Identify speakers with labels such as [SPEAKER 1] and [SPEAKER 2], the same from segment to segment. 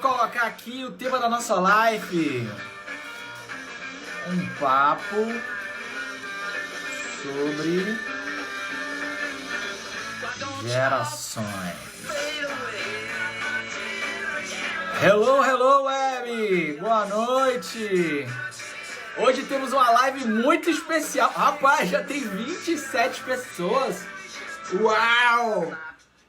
[SPEAKER 1] colocar aqui o tema da nossa live. Um papo sobre gerações. Hello, hello, web! Boa noite! Hoje temos uma live muito especial. Rapaz, já tem 27 pessoas. Uau!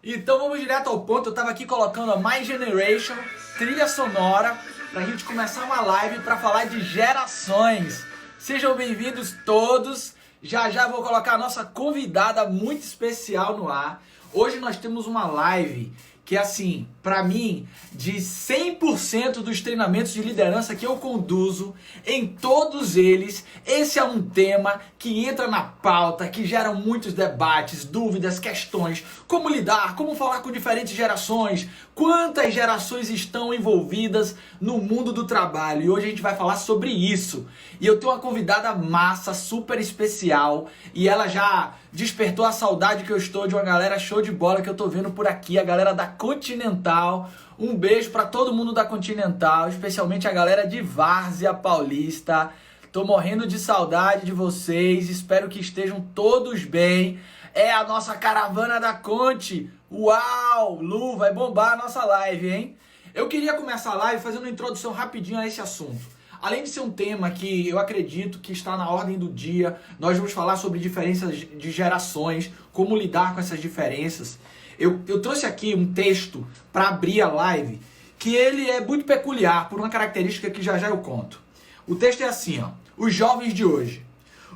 [SPEAKER 1] Então vamos direto ao ponto. Eu tava aqui colocando a My Generation, trilha sonora, pra gente começar uma live pra falar de gerações. Sejam bem-vindos todos. Já já vou colocar a nossa convidada muito especial no ar. Hoje nós temos uma live que, assim, pra mim, de 100% dos treinamentos de liderança que eu conduzo, em todos eles, esse é um tema que entra na pauta, que gera muitos debates, dúvidas, questões, como lidar, como falar com diferentes gerações, quantas gerações estão envolvidas no mundo do trabalho. E hoje a gente vai falar sobre isso. E eu tenho uma convidada massa, super especial, e ela já despertou a saudade que eu estou de uma galera show de bola que eu tô vendo por aqui, a galera da Continental. Um beijo pra todo mundo da Continental, especialmente a galera de Várzea Paulista. Tô morrendo de saudade de vocês, espero que estejam todos bem. É a nossa caravana da Conte. Uau! Lu, vai bombar a nossa live, hein? Eu queria começar a live fazendo uma introdução rapidinho a esse assunto. Além de ser um tema que eu acredito que está na ordem do dia, nós vamos falar sobre diferenças de gerações, como lidar com essas diferenças. Eu trouxe aqui um texto para abrir a live, que ele é muito peculiar por uma característica que já já eu conto. O texto é assim, ó. Os jovens de hoje.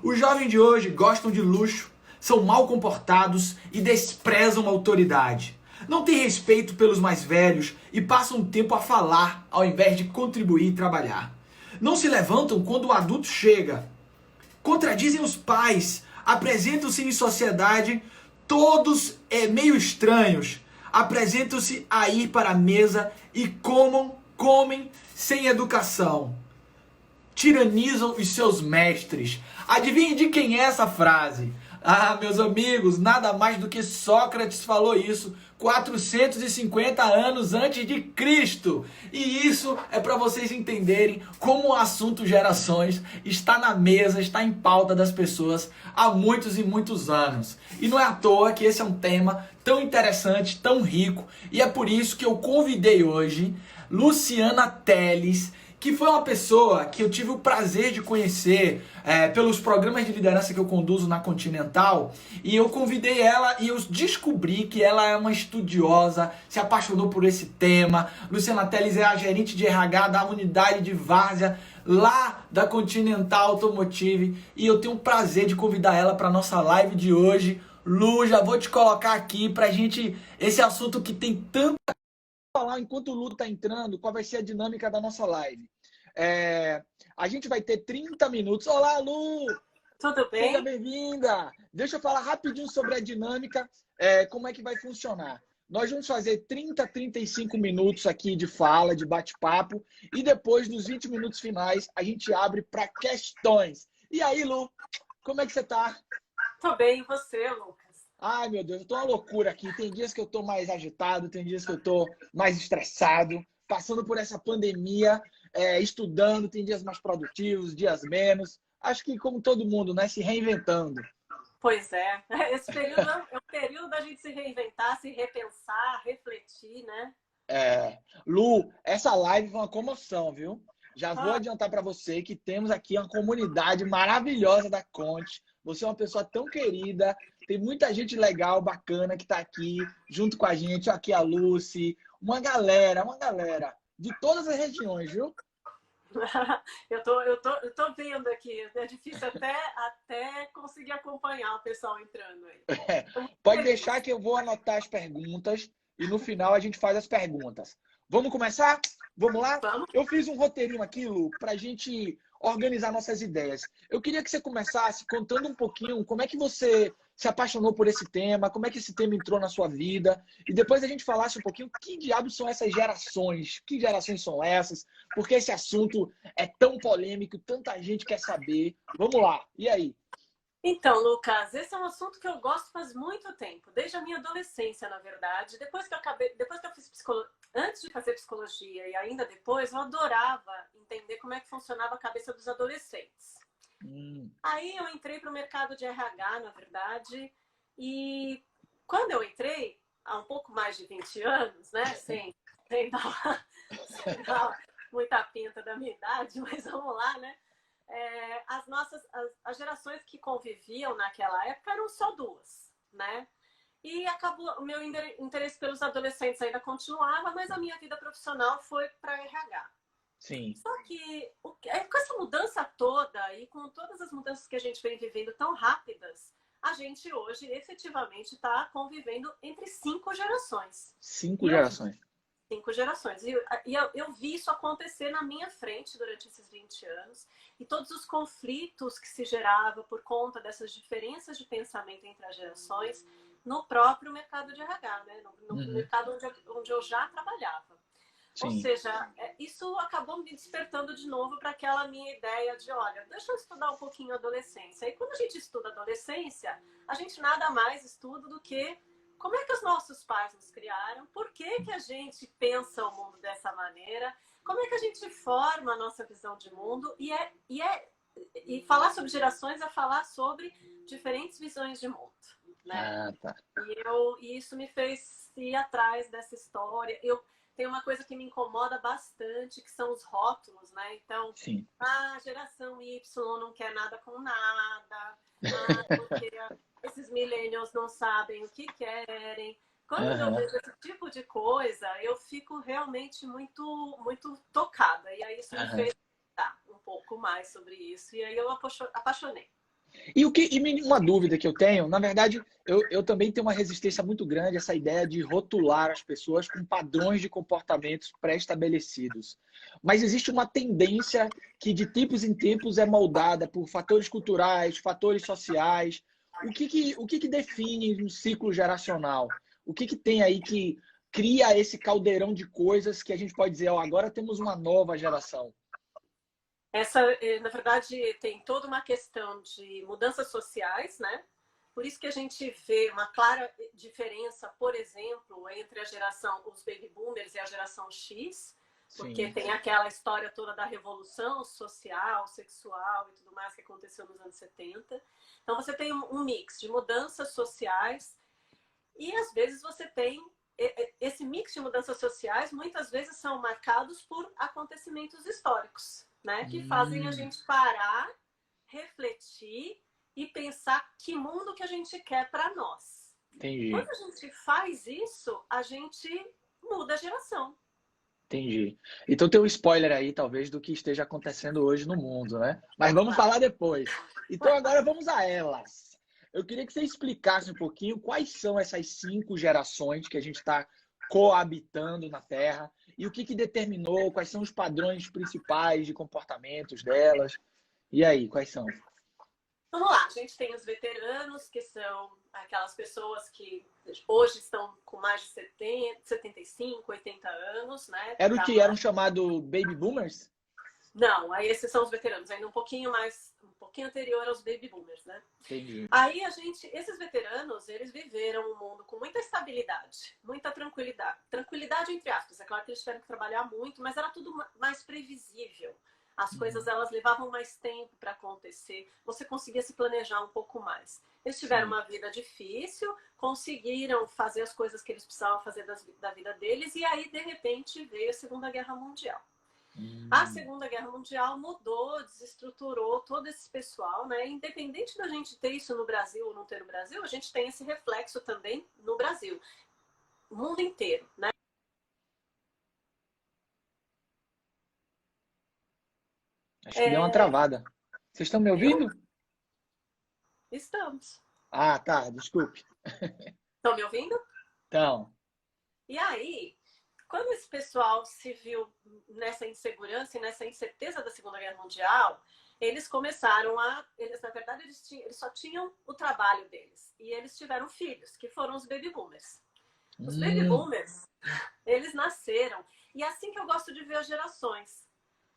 [SPEAKER 1] Os jovens de hoje gostam de luxo, são mal comportados e desprezam a autoridade. Não têm respeito pelos mais velhos e passam o tempo a falar ao invés de contribuir e trabalhar. Não se levantam quando o adulto chega. Contradizem os pais. Apresentam-se em sociedade todos meio estranhos. Apresentam-se a ir para a mesa e comem sem educação. Tiranizam os seus mestres. Adivinhe de quem é essa frase? Ah, meus amigos, nada mais do que Sócrates falou isso 450 anos antes de Cristo. E isso é para vocês entenderem como o assunto gerações está na mesa, está em pauta das pessoas há muitos e muitos anos. E não é à toa que esse é um tema tão interessante, tão rico, e é por isso que eu convidei hoje Luciana Teles, que foi uma pessoa que eu tive o prazer de conhecer pelos programas de liderança que eu conduzo na Continental, e eu convidei ela e eu descobri que ela é uma estudiosa, se apaixonou por esse tema. Luciana Teles é a gerente de RH da unidade de Várzea, lá da Continental Automotive, e eu tenho o prazer de convidar ela para nossa live de hoje. Lu, já vou te colocar aqui pra gente, esse assunto que tem tanto falar enquanto o Lu está entrando, qual vai ser a dinâmica da nossa live. A gente vai ter 30 minutos. Olá, Lu!
[SPEAKER 2] Tudo bem?
[SPEAKER 1] Seja bem-vinda! Deixa eu falar rapidinho sobre a dinâmica, como é que vai funcionar. Nós vamos fazer 30, 35 minutos aqui de fala, de bate-papo, e depois, nos 20 minutos finais, a gente abre para questões. E aí, Lu, como é que você está?
[SPEAKER 2] Tô bem, e você, Lucas?
[SPEAKER 1] Ai, meu Deus, eu tô uma loucura aqui. Tem dias que eu tô mais agitado, tem dias que eu tô mais estressado, passando por essa pandemia, estudando, tem dias mais produtivos, dias menos. Acho que como todo mundo, né, se reinventando.
[SPEAKER 2] Pois é. Esse período é o período da gente se reinventar, se repensar, refletir, né?
[SPEAKER 1] Lu, essa live foi uma comoção, viu? Já vou adiantar para você que temos aqui uma comunidade maravilhosa da Conte. Você é uma pessoa tão querida, tem muita gente legal, bacana que está aqui junto com a gente. Aqui a Lucy, uma galera de todas as regiões, viu?
[SPEAKER 2] Eu tô vendo aqui, é difícil até conseguir acompanhar o pessoal entrando aí.
[SPEAKER 1] Pode deixar que eu vou anotar as perguntas e no final a gente faz as perguntas. Vamos começar? Vamos lá?
[SPEAKER 2] Vamos.
[SPEAKER 1] Eu fiz um roteirinho aqui, Lu, para a gente organizar nossas ideias. Eu queria que você começasse contando um pouquinho como é que você se apaixonou por esse tema, como é que esse tema entrou na sua vida, e depois a gente falasse um pouquinho que diabos são essas gerações, que gerações são essas, porque esse assunto é tão polêmico, tanta gente quer saber. Vamos lá, e aí?
[SPEAKER 2] Então, Lucas, esse é um assunto que eu gosto faz muito tempo, desde a minha adolescência, na verdade. Depois que eu fiz antes de fazer psicologia e ainda depois, eu adorava entender como é que funcionava a cabeça dos adolescentes. Aí eu entrei para o mercado de RH, na verdade, e quando eu entrei, há um pouco mais de 20 anos, né, sem dar muita pinta da minha idade, mas vamos lá, né? As gerações que conviviam naquela época eram só duas, né? E acabou, o meu interesse pelos adolescentes ainda continuava, mas a minha vida profissional foi para RH.
[SPEAKER 3] Sim.
[SPEAKER 2] Só que com essa mudança toda e com todas as mudanças que a gente vem vivendo tão rápidas, a gente hoje efetivamente está convivendo entre 5 gerações.
[SPEAKER 3] 5 gerações.
[SPEAKER 2] 5 gerações. E eu vi isso acontecer na minha frente durante esses 20 anos. E todos os conflitos que se gerava por conta dessas diferenças de pensamento entre as gerações no próprio mercado de RH, né? No mercado onde eu já trabalhava.
[SPEAKER 3] Sim.
[SPEAKER 2] Ou seja, isso acabou me despertando de novo para aquela minha ideia de, olha, deixa eu estudar um pouquinho a adolescência. E quando a gente estuda a adolescência, a gente nada mais estuda do que como é que os nossos pais nos criaram, por que que a gente pensa o mundo dessa maneira, como é que a gente forma a nossa visão de mundo. E falar sobre gerações é falar sobre diferentes visões de mundo, né?
[SPEAKER 3] Ah, tá.
[SPEAKER 2] E isso me fez ir atrás dessa história. Tem uma coisa que me incomoda bastante, que são os rótulos, né? Então,
[SPEAKER 3] Sim.
[SPEAKER 2] Geração Y não quer nada com nada, porque esses millennials não sabem o que querem. Quando eu vejo esse tipo de coisa, eu fico realmente muito, muito tocada. E aí isso me fez pensar um pouco mais sobre isso. E aí eu apaixonei.
[SPEAKER 3] E uma dúvida que eu tenho, na verdade, eu também tenho uma resistência muito grande a essa ideia de rotular as pessoas com padrões de comportamentos pré-estabelecidos. Mas existe uma tendência que de tempos em tempos é moldada por fatores culturais, fatores sociais. O que define um ciclo geracional? O que tem aí que cria esse caldeirão de coisas que a gente pode dizer, ó, agora temos uma nova geração?
[SPEAKER 2] Na verdade, tem toda uma questão de mudanças sociais, né? Por isso que a gente vê uma clara diferença, por exemplo, entre os baby boomers e a geração X, porque tem aquela história toda da revolução social, sexual e tudo mais que aconteceu nos anos 70. Então, você tem um mix de mudanças sociais e, às vezes, você tem esse mix de mudanças sociais, muitas vezes são marcados por acontecimentos históricos, né? Que fazem a gente parar, refletir e pensar que mundo que a gente quer para nós.
[SPEAKER 3] Entendi.
[SPEAKER 2] Quando a gente faz isso, a gente muda a geração.
[SPEAKER 3] Entendi. Então tem um spoiler aí, talvez, do que esteja acontecendo hoje no mundo, né? Mas vamos falar depois. Então agora vamos a elas. Eu queria que você explicasse um pouquinho quais são essas 5 gerações que a gente está coabitando na Terra e o que determinou, quais são os padrões principais de comportamentos delas. E aí, quais são?
[SPEAKER 2] Vamos lá, a gente tem os veteranos, que são aquelas pessoas que hoje estão com mais de 70, 75, 80 anos, né?
[SPEAKER 3] Era o que eram chamados baby boomers?
[SPEAKER 2] Não, aí esses são os veteranos, ainda um pouquinho anterior aos baby boomers, né?
[SPEAKER 3] Entendi.
[SPEAKER 2] Aí esses veteranos, eles viveram um mundo com muita estabilidade, muita tranquilidade. Tranquilidade entre aspas, é claro que eles tiveram que trabalhar muito, mas era tudo mais previsível. As coisas, elas levavam mais tempo para acontecer. Você conseguia se planejar um pouco mais. Eles tiveram uma vida difícil, conseguiram fazer as coisas que eles precisavam fazer da vida deles, e aí, de repente, veio a Segunda Guerra Mundial. A Segunda Guerra Mundial mudou, desestruturou todo esse pessoal, né? Independente da gente ter isso no Brasil ou não ter no Brasil, a gente tem esse reflexo também no Brasil. O mundo inteiro, né?
[SPEAKER 3] Acho que deu uma travada. Vocês estão me ouvindo?
[SPEAKER 2] Estamos.
[SPEAKER 3] Ah, tá. Desculpe.
[SPEAKER 2] Estão me ouvindo?
[SPEAKER 3] Então.
[SPEAKER 2] E aí, quando esse pessoal se viu nessa insegurança e nessa incerteza da Segunda Guerra Mundial, eles começaram na verdade, eles só tinham o trabalho deles. E eles tiveram filhos, que foram os baby boomers. Os baby boomers, eles nasceram. E é assim que eu gosto de ver as gerações.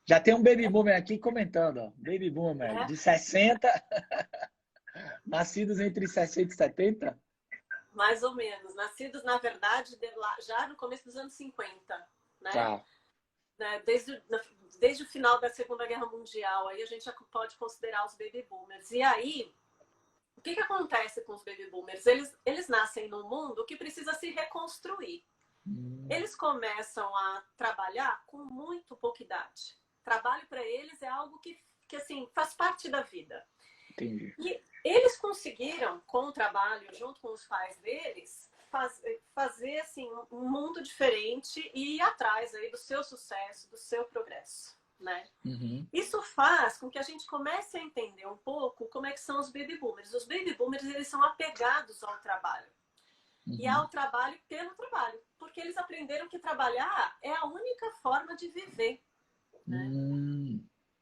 [SPEAKER 3] Já tem um baby boomer aqui comentando, ó. Baby boomer de 60, nascidos entre 60 e 70.
[SPEAKER 2] mais ou menos. Nascidos, na verdade, já no começo dos anos 50, né?
[SPEAKER 3] Tá.
[SPEAKER 2] Desde o final da Segunda Guerra Mundial, aí a gente já pode considerar os baby boomers. E aí, o que acontece com os baby boomers? Eles nascem num mundo que precisa se reconstruir. Eles começam a trabalhar com muito pouca idade. Trabalho para eles é algo que assim, faz parte da vida.
[SPEAKER 3] Entendi.
[SPEAKER 2] E eles conseguiram, com o trabalho, junto com os pais deles, fazer assim, um mundo diferente e ir atrás aí do seu sucesso, do seu progresso, né?
[SPEAKER 3] Uhum.
[SPEAKER 2] Isso faz com que a gente comece a entender um pouco como é que são os baby boomers. Os baby boomers, eles são apegados ao trabalho. E ao trabalho pelo trabalho. Porque eles aprenderam que trabalhar é a única forma de viver, né?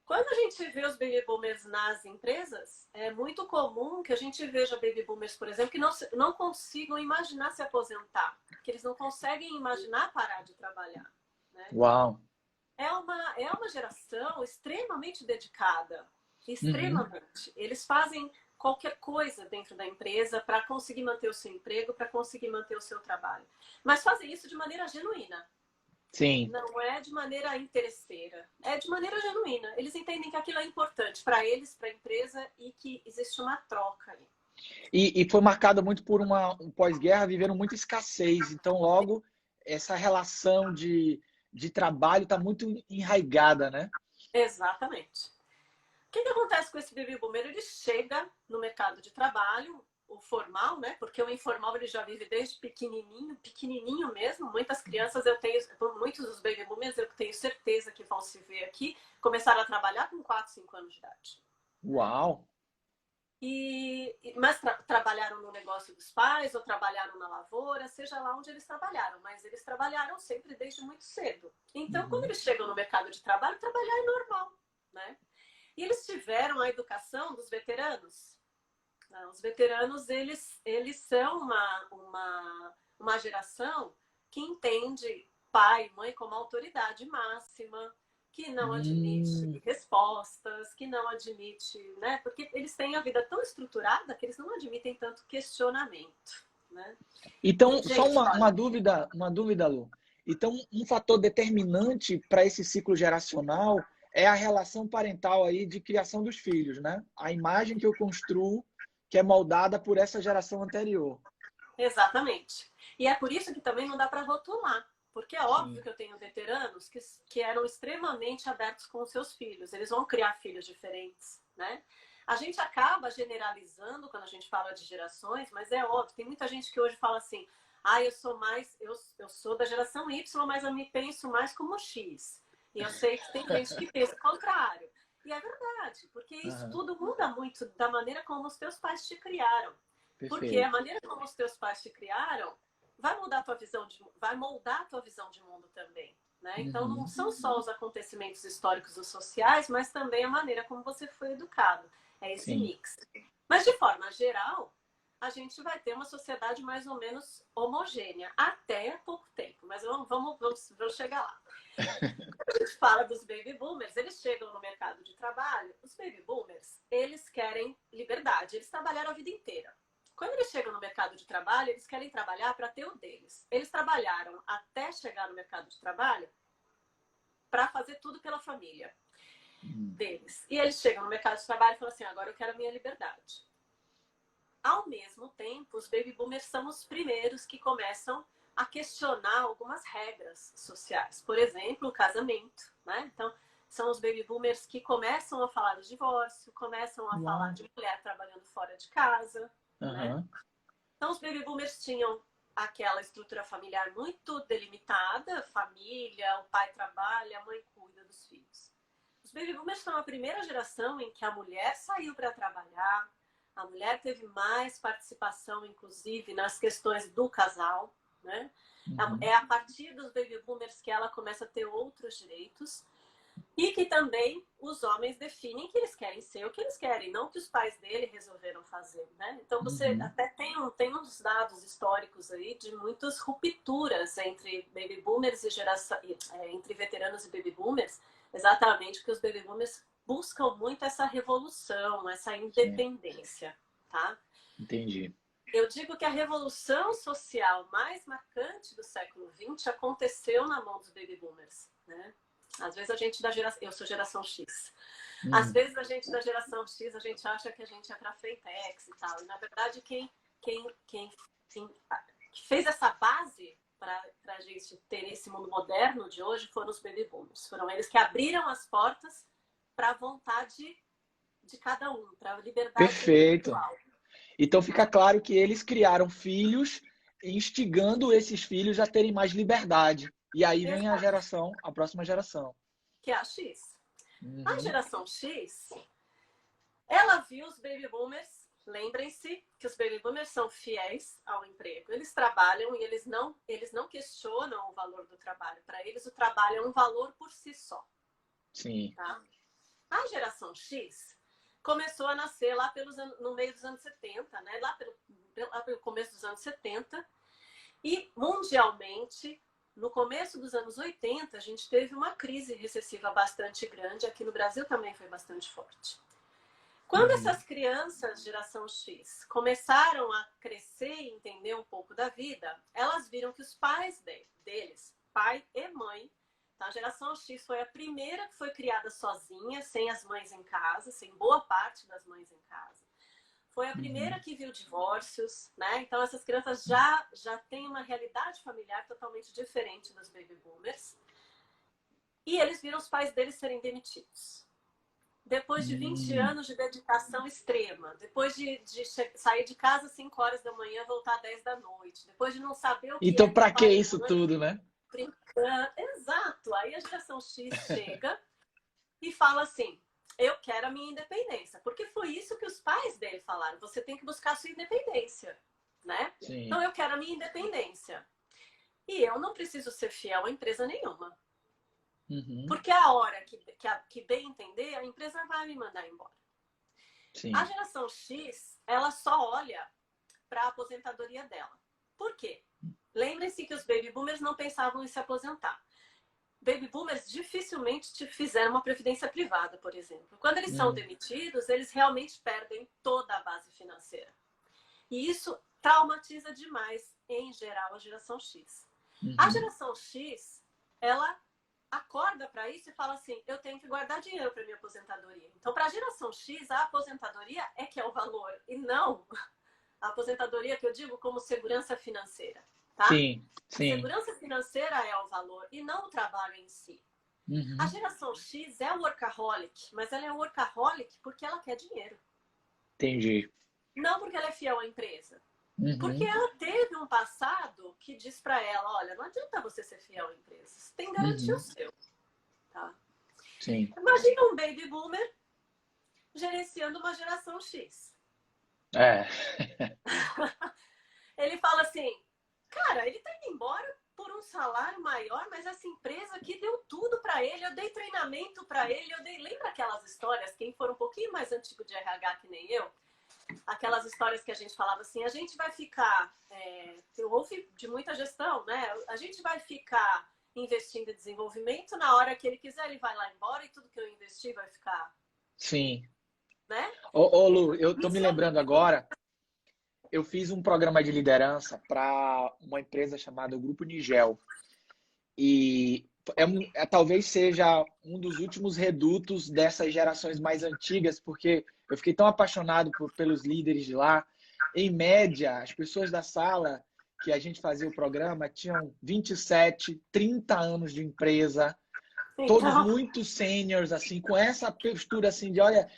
[SPEAKER 2] Quando a gente vê os baby boomers nas empresas, é muito comum que a gente veja baby boomers, por exemplo, que não consigam imaginar se aposentar, que eles não conseguem imaginar parar de trabalhar, né?
[SPEAKER 3] Uau!
[SPEAKER 2] É uma geração extremamente dedicada, extremamente. Eles fazem qualquer coisa dentro da empresa para conseguir manter o seu emprego, para conseguir manter o seu trabalho. Mas fazem isso de maneira genuína.
[SPEAKER 3] Sim.
[SPEAKER 2] Não é de maneira interesseira, é de maneira genuína. Eles entendem que aquilo é importante para eles, para a empresa e que existe uma troca aí.
[SPEAKER 3] E foi marcada muito por um pós-guerra, vivendo muita escassez. Então, logo, essa relação de trabalho está muito enraigada, né?
[SPEAKER 2] Exatamente. O que acontece com esse baby boomer? Ele chega no mercado de trabalho, o formal, né? Porque o informal ele já vive desde pequenininho, pequenininho mesmo. Muitas crianças, muitos dos baby boomers, eu tenho certeza que vão se ver aqui, começaram a trabalhar com 4, 5 anos de idade.
[SPEAKER 3] Uau!
[SPEAKER 2] Mas trabalharam no negócio dos pais, ou trabalharam na lavoura, seja lá onde eles trabalharam. Mas eles trabalharam sempre desde muito cedo. Então, quando eles chegam no mercado de trabalho, trabalhar é normal, né? E eles tiveram a educação dos veteranos. Os veteranos, eles são uma geração que entende pai e mãe como autoridade máxima, que não admite respostas, que não admite, né? Porque eles têm a vida tão estruturada que eles não admitem tanto questionamento, né?
[SPEAKER 3] Então,
[SPEAKER 2] E,
[SPEAKER 3] só
[SPEAKER 2] gente,
[SPEAKER 3] uma dúvida, Lu. Então, um fator determinante para esse ciclo geracional é a relação parental aí de criação dos filhos, né? A imagem que eu construo, que é moldada por essa geração anterior.
[SPEAKER 2] Exatamente. E é por isso que também não dá para rotular. Porque é óbvio que eu tenho veteranos que eram extremamente abertos com os seus filhos. Eles vão criar filhos diferentes, né? A gente acaba generalizando quando a gente fala de gerações, mas é óbvio. Tem muita gente que hoje fala assim, eu sou da geração Y, mas eu me penso mais como X. E eu sei que tem gente que pensa o contrário. E é verdade, porque isso tudo muda muito da maneira como os teus pais te criaram. Porque a maneira como os teus pais te criaram vai moldar a tua visão de mundo também, né? Então não são só os acontecimentos históricos ou sociais, mas também a maneira como você foi educado. É esse mix. Mas de forma geral, a gente vai ter uma sociedade mais ou menos homogênea até pouco tempo. Mas vamos chegar lá. Quando a gente fala dos baby boomers, eles chegam no mercado de trabalho. Os baby boomers, eles querem liberdade. Eles trabalharam a vida inteira. Quando eles chegam no mercado de trabalho, eles querem trabalhar para ter o deles. Eles trabalharam até chegar no mercado de trabalho para fazer tudo pela família deles. E eles chegam no mercado de trabalho e falam assim, agora eu quero a minha liberdade. Ao mesmo tempo, os baby boomers são os primeiros que começam a questionar algumas regras sociais. Por exemplo, o casamento, né? Então, são os baby boomers que começam a falar de divórcio, começam a falar de mulher trabalhando fora de casa, né? Então, os baby boomers tinham aquela estrutura familiar muito delimitada, família, o pai trabalha, a mãe cuida dos filhos. Os baby boomers são a primeira geração em que a mulher saiu para trabalhar, a mulher teve mais participação, inclusive, nas questões do casal, né? É a partir dos baby boomers que ela começa a ter outros direitos. E que também os homens definem que eles querem ser o que eles querem, não o que os pais dele resolveram fazer, né? Então você até tem uns dados históricos aí de muitas rupturas entre baby boomers e entre veteranos e baby boomers, exatamente porque os baby boomers buscam muito essa revolução, essa independência, tá?
[SPEAKER 3] Entendi.
[SPEAKER 2] Eu digo que a revolução social mais marcante do século XX aconteceu na mão dos baby boomers, né? Às vezes a gente da geração... Eu sou geração X. Às vezes a gente da geração X, a gente acha que a gente é para frentex e tal. E, na verdade, quem fez essa base para a gente ter esse mundo moderno de hoje foram os baby boomers. Foram eles que abriram as portas para a vontade de cada um, para a liberdade
[SPEAKER 3] Perfeito.
[SPEAKER 2] individual.
[SPEAKER 3] Então fica claro que eles criaram filhos, instigando esses filhos a terem mais liberdade. E aí vem a próxima geração.
[SPEAKER 2] Que é a X.
[SPEAKER 3] Uhum.
[SPEAKER 2] A geração X, ela viu os baby boomers. Lembrem-se que os baby boomers são fiéis ao emprego. Eles trabalham e eles não questionam o valor do trabalho. Para eles, o trabalho é um valor por si só.
[SPEAKER 3] Sim.
[SPEAKER 2] Tá? A geração X começou a nascer lá no meio dos anos 70, né? Lá pelo começo dos anos 70. E, mundialmente, no começo dos anos 80, a gente teve uma crise recessiva bastante grande. Aqui no Brasil também foi bastante forte. Quando essas crianças, geração X, começaram a crescer e entender um pouco da vida, elas viram que os pais deles, pai e mãe, tá? A geração X foi a primeira que foi criada sozinha, sem as mães em casa, sem boa parte das mães em casa. Foi a primeira que viu divórcios, né? Então essas crianças já têm uma realidade familiar totalmente diferente dos baby boomers. E eles viram os pais deles serem demitidos. Depois de 20 anos de dedicação extrema, depois de sair de casa às 5 horas da manhã, voltar às 10 da noite, depois de não saber o que
[SPEAKER 3] então,
[SPEAKER 2] é
[SPEAKER 3] para que isso tudo, né?
[SPEAKER 2] Brincando. Exato. Aí a geração X chega e fala assim, eu quero a minha independência. Porque foi isso que os pais dele falaram. Você tem que buscar a sua independência, né?
[SPEAKER 3] Sim.
[SPEAKER 2] Então, eu quero a minha independência. E eu não preciso ser fiel a empresa nenhuma. Porque a hora que bem entender, a empresa vai me mandar embora.
[SPEAKER 3] Sim.
[SPEAKER 2] A geração X, ela só olha para a aposentadoria dela. Por quê? Lembrem-se que os baby boomers não pensavam em se aposentar. Baby boomers dificilmente fizeram uma previdência privada, por exemplo. Quando eles são demitidos, eles realmente perdem toda a base financeira. E isso traumatiza demais, em geral, a geração X. A geração X, ela acorda para isso e fala assim, eu tenho que guardar dinheiro para minha aposentadoria. Então, para a geração X, a aposentadoria é que é o valor, e não a aposentadoria que eu digo como segurança financeira. Tá?
[SPEAKER 3] Sim, sim.
[SPEAKER 2] A segurança financeira é o valor e não o trabalho em si. A geração X é workaholic, mas ela é workaholic porque ela quer dinheiro.
[SPEAKER 3] Entendi.
[SPEAKER 2] Não porque ela é fiel à empresa. Porque ela teve um passado que diz para ela, olha, não adianta você ser fiel à empresa, você tem que garantir o seu. Tá?
[SPEAKER 3] Sim.
[SPEAKER 2] Imagina um baby boomer gerenciando uma geração X. Ele fala assim, cara, ele tá indo embora por um salário maior, mas essa empresa aqui deu tudo para ele, eu dei treinamento para ele, lembra aquelas histórias, quem for um pouquinho mais antigo de RH que nem eu, aquelas histórias que a gente falava assim, a gente vai ficar, eu ouvi de muita gestão, né? A gente vai ficar investindo em desenvolvimento, na hora que ele quiser ele vai lá embora e tudo que eu investi vai ficar.
[SPEAKER 3] Sim.
[SPEAKER 2] Né?
[SPEAKER 3] Ô Lu, eu tô me lembrando agora, eu fiz um programa de liderança para uma empresa chamada Grupo Nigel. E talvez seja um dos últimos redutos dessas gerações mais antigas, porque eu fiquei tão apaixonado pelos líderes de lá. Em média, as pessoas da sala que a gente fazia o programa tinham 27, 30 anos de empresa, todos muito sêniors, assim, com essa postura assim de, olha,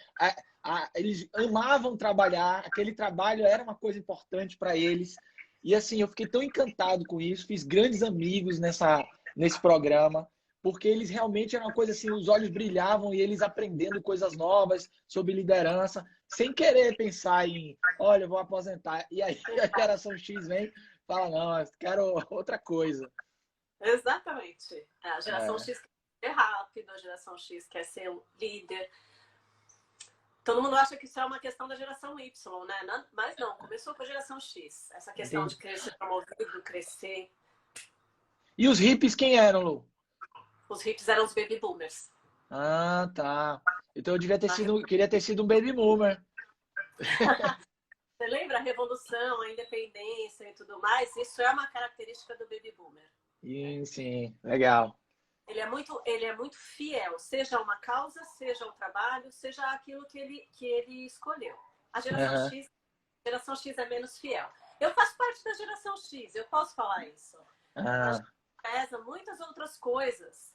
[SPEAKER 3] eles amavam trabalhar, aquele trabalho era uma coisa importante para eles. E assim, eu fiquei tão encantado com isso, fiz grandes amigos nesse programa, porque eles realmente eram uma coisa assim, os olhos brilhavam e eles aprendendo coisas novas sobre liderança, sem querer pensar em, olha, eu vou aposentar. E aí a geração X vem e fala, não, eu quero outra coisa.
[SPEAKER 2] Exatamente. A geração X quer ser rápido, a geração X quer ser um líder. Todo mundo acha que isso é uma questão da geração Y, né? Mas não, começou com a geração X. Essa questão de crescer promovido, crescer.
[SPEAKER 3] E os hippies quem eram, Lu?
[SPEAKER 2] Os hippies eram os baby boomers.
[SPEAKER 3] Ah, tá. Então eu queria ter sido um baby boomer.
[SPEAKER 2] Você lembra a revolução, a independência e tudo mais? Isso é uma característica do baby boomer.
[SPEAKER 3] Sim, legal.
[SPEAKER 2] Ele é muito fiel, seja uma causa, seja o trabalho, seja aquilo que ele escolheu. A
[SPEAKER 3] Aham.
[SPEAKER 2] geração X é menos fiel. Eu faço parte da geração X, eu posso falar isso. A gente
[SPEAKER 3] Ah,
[SPEAKER 2] pesa muitas outras coisas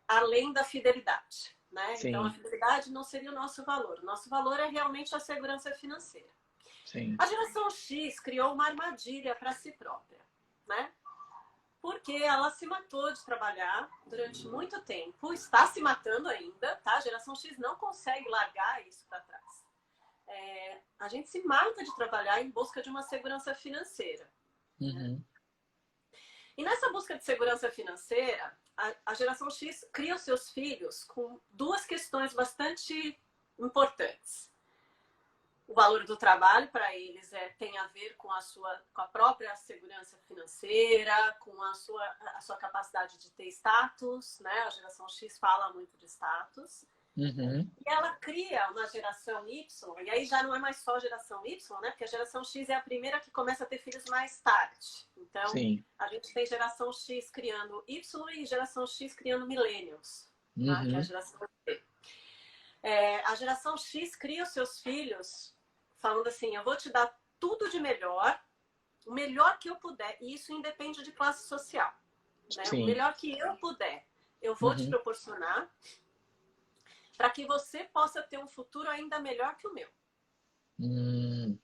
[SPEAKER 2] além da fidelidade, né? Então a
[SPEAKER 3] sim,
[SPEAKER 2] fidelidade não seria o nosso valor. O nosso valor é realmente a segurança financeira.
[SPEAKER 3] sim.
[SPEAKER 2] A geração X criou uma armadilha para si própria, né? Porque ela se matou de trabalhar durante muito tempo, está se matando ainda, tá? A geração X não consegue largar isso para trás. A gente se mata de trabalhar em busca de uma segurança financeira. Né?
[SPEAKER 3] Uhum.
[SPEAKER 2] E nessa busca de segurança financeira, a geração X cria os seus filhos com duas questões bastante importantes. O valor do trabalho para eles tem a ver com com a própria segurança financeira, com a sua capacidade de ter status, né? A geração X fala muito de status.
[SPEAKER 3] Uhum.
[SPEAKER 2] E ela cria uma geração Y, e aí já não é mais só geração Y, né? Porque a geração X é a primeira que começa a ter filhos mais tarde. Então,
[SPEAKER 3] Sim.
[SPEAKER 2] a gente tem geração X criando Y e geração X criando millennials, tá? Que é a
[SPEAKER 3] Uhum.
[SPEAKER 2] geração Z. A geração X cria os seus filhos falando assim, eu vou te dar tudo de melhor, o melhor que eu puder, e isso independe de classe social. Né? O
[SPEAKER 3] Sim.
[SPEAKER 2] melhor que eu puder, eu vou te
[SPEAKER 3] Uhum.
[SPEAKER 2] proporcionar para que você possa ter um futuro ainda melhor que o meu.
[SPEAKER 3] Hum.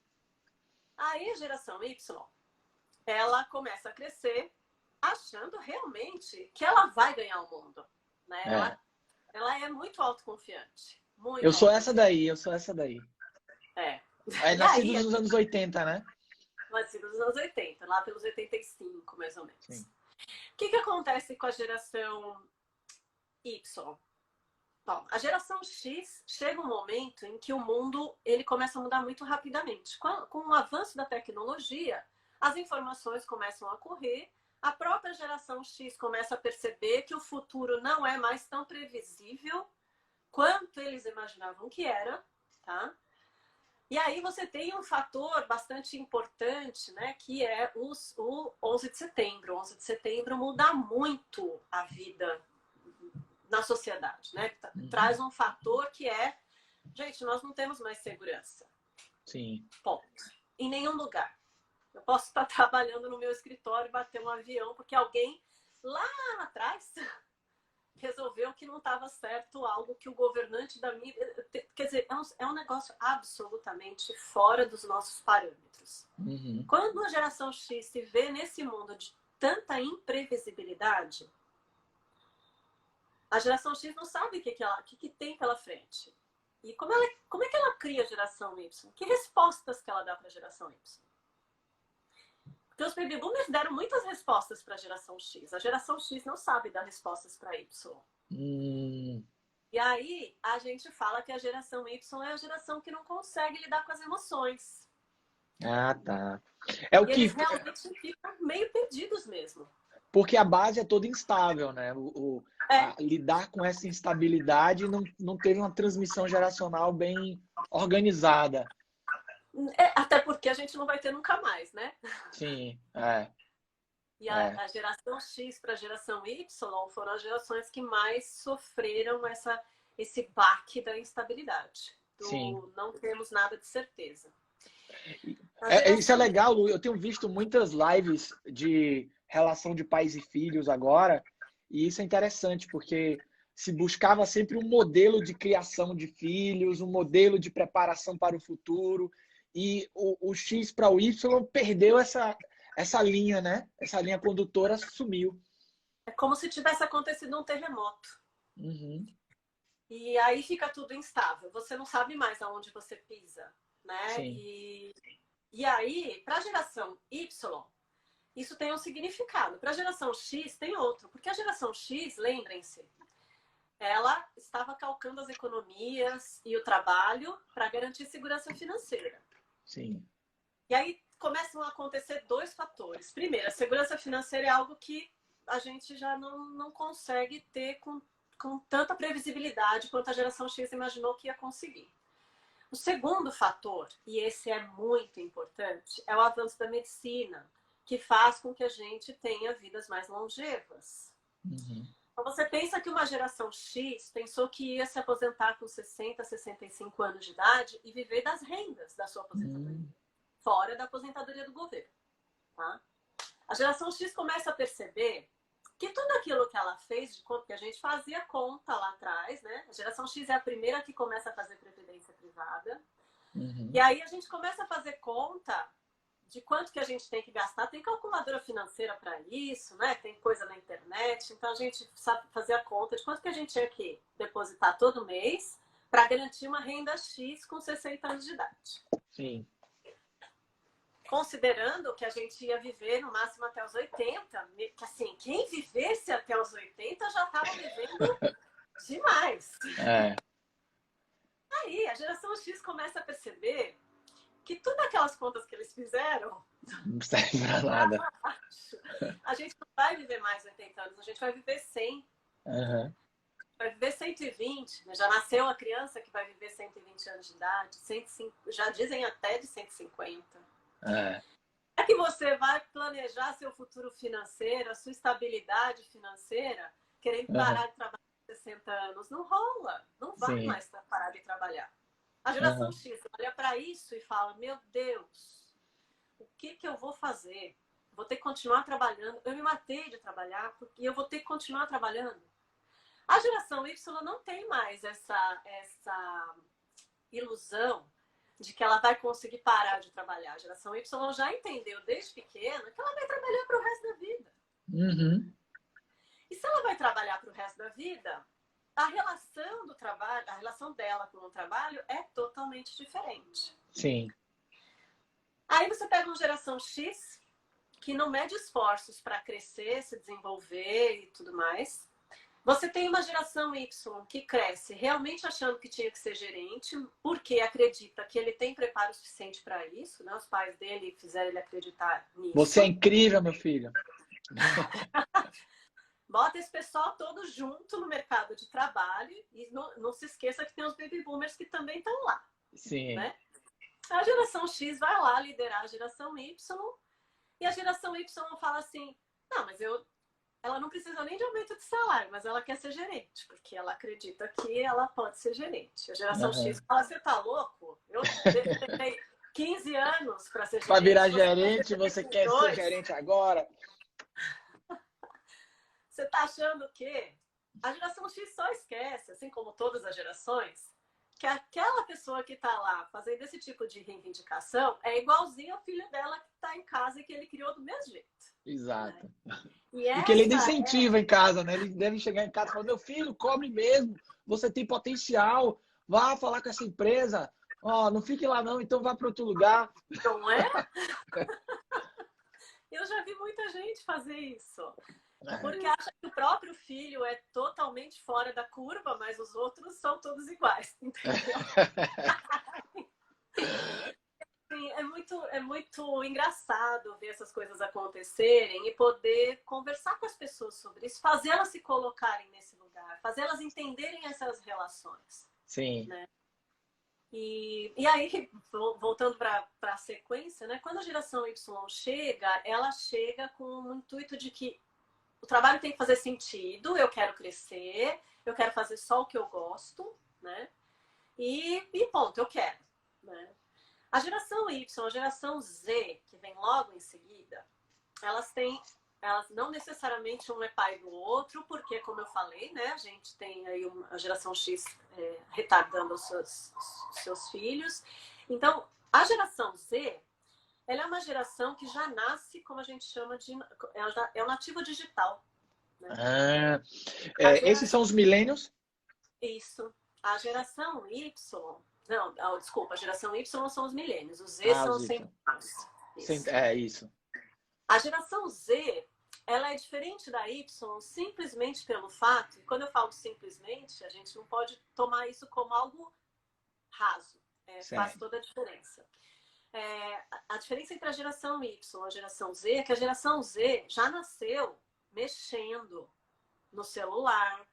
[SPEAKER 2] Aí a geração Y, ela começa a crescer achando realmente que ela vai ganhar o mundo. Né?
[SPEAKER 3] É.
[SPEAKER 2] Ela é muito autoconfiante.
[SPEAKER 3] Eu
[SPEAKER 2] Muito
[SPEAKER 3] sou essa
[SPEAKER 2] autoconfiante.
[SPEAKER 3] daí, eu sou essa daí.
[SPEAKER 2] É.
[SPEAKER 3] É
[SPEAKER 2] E
[SPEAKER 3] nascido
[SPEAKER 2] aí,
[SPEAKER 3] nos anos 80, né?
[SPEAKER 2] vai ser dos anos 80, lá pelos 85, mais ou menos.
[SPEAKER 3] Sim.
[SPEAKER 2] O que acontece com a geração Y? Bom, a geração X chega um momento em que o mundo ele começa a mudar muito rapidamente. Com o avanço da tecnologia, as informações começam a correr, a própria geração X começa a perceber que o futuro não é mais tão previsível quanto eles imaginavam que era, tá? E aí você tem um fator bastante importante, né, que é o 11 de setembro. O 11 de setembro muda muito a vida na sociedade, né?
[SPEAKER 3] Uhum.
[SPEAKER 2] Traz um fator que é, gente, nós não temos mais segurança.
[SPEAKER 3] Sim.
[SPEAKER 2] Ponto. Em nenhum lugar. Eu posso estar trabalhando no meu escritório e bater um avião porque alguém lá atrás resolveu que não estava certo algo que o governante da mídia... Quer dizer, é um negócio absolutamente fora dos nossos parâmetros.
[SPEAKER 3] Uhum.
[SPEAKER 2] Quando a geração X se vê nesse mundo de tanta imprevisibilidade, a geração X não sabe o que tem pela frente. E como é que ela cria a geração Y? Que respostas que ela dá para a geração Y? Porque os baby boomers deram muitas respostas para a geração X. A geração X não sabe dar respostas para Y.
[SPEAKER 3] Hum.
[SPEAKER 2] E aí a gente fala que a geração Y é a geração que não consegue lidar com as emoções.
[SPEAKER 3] Ah, tá. É o
[SPEAKER 2] E
[SPEAKER 3] que
[SPEAKER 2] eles realmente ficam meio perdidos mesmo.
[SPEAKER 3] porque a base é toda instável, né?
[SPEAKER 2] É,
[SPEAKER 3] Lidar com essa instabilidade não teve uma transmissão geracional bem organizada.
[SPEAKER 2] até porque a gente não vai ter nunca mais, né?
[SPEAKER 3] Sim, é,
[SPEAKER 2] E
[SPEAKER 3] é,
[SPEAKER 2] a geração X para a geração Y foram as gerações que mais sofreram esse baque da instabilidade.
[SPEAKER 3] sim.
[SPEAKER 2] Do não temos nada de certeza. A
[SPEAKER 3] Isso é
[SPEAKER 2] geração
[SPEAKER 3] legal, Lu. Eu tenho visto muitas lives de relação de pais e filhos agora, e isso é interessante, porque se buscava sempre um modelo de criação de filhos, um modelo de preparação para o futuro, e o X para o Y perdeu essa linha, né? Essa linha condutora sumiu.
[SPEAKER 2] é como se tivesse acontecido um terremoto.
[SPEAKER 3] Uhum,
[SPEAKER 2] E aí fica tudo instável. Você não sabe mais aonde você pisa, né?
[SPEAKER 3] sim,
[SPEAKER 2] E aí, para a geração Y, isso tem um significado. Para a geração X tem outro. Porque a geração X, lembrem-se, ela estava calcando as economias e o trabalho para garantir segurança financeira.
[SPEAKER 3] sim,
[SPEAKER 2] E aí começam a acontecer dois fatores. Primeiro, a segurança financeira é algo que a gente já não consegue ter com tanta previsibilidade quanto a geração X imaginou que ia conseguir. O segundo fator, e esse é muito importante, é o avanço da medicina, que faz com que a gente tenha vidas mais longevas.
[SPEAKER 3] Uhum.
[SPEAKER 2] Então, você pensa que uma geração X pensou que ia se aposentar com 60, 65 anos de idade e viver das rendas da sua aposentadoria, fora da aposentadoria do governo. Tá? A geração X começa a perceber que tudo aquilo que ela fez, de conta que a gente fazia conta lá atrás, né? A geração X é a primeira que começa a fazer previdência privada.
[SPEAKER 3] Uhum.
[SPEAKER 2] E aí a gente começa a fazer conta de quanto que a gente tem que gastar. Tem calculadora financeira para isso, né? Tem coisa na internet. Então a gente sabe fazer a conta de quanto que a gente tinha que depositar todo mês para garantir uma renda X com 60 anos de idade.
[SPEAKER 3] Sim.
[SPEAKER 2] Considerando que a gente ia viver no máximo até os 80, que assim, quem vivesse até os 80 já estava vivendo demais.
[SPEAKER 3] É.
[SPEAKER 2] Aí a geração X começa a perceber que todas aquelas contas que eles fizeram
[SPEAKER 3] Não serve pra nada.
[SPEAKER 2] a gente não vai viver mais 80 anos, a gente vai viver 100.
[SPEAKER 3] Uhum.
[SPEAKER 2] Vai viver 120, né? Já nasceu a criança que vai viver 120 anos de idade, 105, já dizem até de 150. É que você vai planejar seu futuro financeiro, a sua estabilidade financeira, querendo parar de trabalhar com 60 anos. Não rola, não vai
[SPEAKER 3] Sim.
[SPEAKER 2] mais parar de trabalhar. A geração X olha para isso e fala, meu Deus, o que eu vou fazer? Vou ter que continuar trabalhando. Eu me matei de trabalhar e eu vou ter que continuar trabalhando. A geração Y não tem mais essa ilusão de que ela vai conseguir parar de trabalhar. A geração Y já entendeu desde pequena que ela vai trabalhar para o resto da vida.
[SPEAKER 3] Uhum.
[SPEAKER 2] E se ela vai trabalhar para o resto da vida, a relação do trabalho, a relação dela com o trabalho é totalmente diferente.
[SPEAKER 3] Sim.
[SPEAKER 2] Aí você pega uma geração X que não mede esforços para crescer, se desenvolver e tudo mais. Você tem uma geração Y que cresce realmente achando que tinha que ser gerente, porque acredita que ele tem preparo suficiente para isso, né? Os pais dele fizeram ele acreditar nisso.
[SPEAKER 3] Você é incrível, meu filho.
[SPEAKER 2] Bota esse pessoal todo junto no mercado de trabalho e não se esqueça que tem os baby boomers que também estão lá.
[SPEAKER 3] Sim.
[SPEAKER 2] Né? A geração X vai lá liderar a geração Y e a geração Y fala assim, não, mas ela não precisa nem de aumento de salário, mas ela quer ser gerente, porque ela acredita que ela pode ser gerente. A geração X fala, você tá louco? Eu tentei 15 anos para ser gerente.
[SPEAKER 3] Para virar gerente, você quer ser gerente agora?
[SPEAKER 2] Você tá achando que a geração X só esquece, assim como todas as gerações, que aquela pessoa que tá lá fazendo esse tipo de reivindicação é igualzinho ao filho dela que tá em casa e que ele criou do mesmo jeito.
[SPEAKER 3] Exato.
[SPEAKER 2] Né?
[SPEAKER 3] E que ele ainda incentiva em casa, né? Ele deve chegar em casa e falar, meu filho, cobre mesmo, você tem potencial, vá falar com essa empresa, ó, não fique lá não, então vá para outro lugar.
[SPEAKER 2] Não é? Eu já vi muita gente fazer isso. Porque acha que o próprio filho é totalmente fora da curva, mas os outros são todos iguais, entendeu? É muito engraçado ver essas coisas acontecerem e poder conversar com as pessoas sobre isso, fazê-las se colocarem nesse lugar, fazê-las entenderem essas relações.
[SPEAKER 3] Sim.
[SPEAKER 2] Né? E aí, voltando para a sequência, né? Quando a geração Y chega, ela chega com o intuito de que o trabalho tem que fazer sentido, eu quero crescer, eu quero fazer só o que eu gosto, né? E ponto, eu quero. Né? A geração Y, a geração Z, que vem logo em seguida, elas não necessariamente um é pai do outro, porque, como eu falei, né, a gente tem aí a geração X retardando os seus filhos. Então, a geração Z, ela é uma geração que já nasce, como a gente chama de... é o nativo digital. Né?
[SPEAKER 3] Esses são os millennials?
[SPEAKER 2] Isso. A geração Y... Não, desculpa. A geração Y são os milênios. Os Z são os centenários.
[SPEAKER 3] Isso.
[SPEAKER 2] A geração Z, ela é diferente da Y simplesmente pelo fato... E quando eu falo simplesmente, a gente não pode tomar isso como algo raso. Faz toda a diferença. A diferença entre a geração Y e a geração Z é que a geração Z já nasceu mexendo no celular,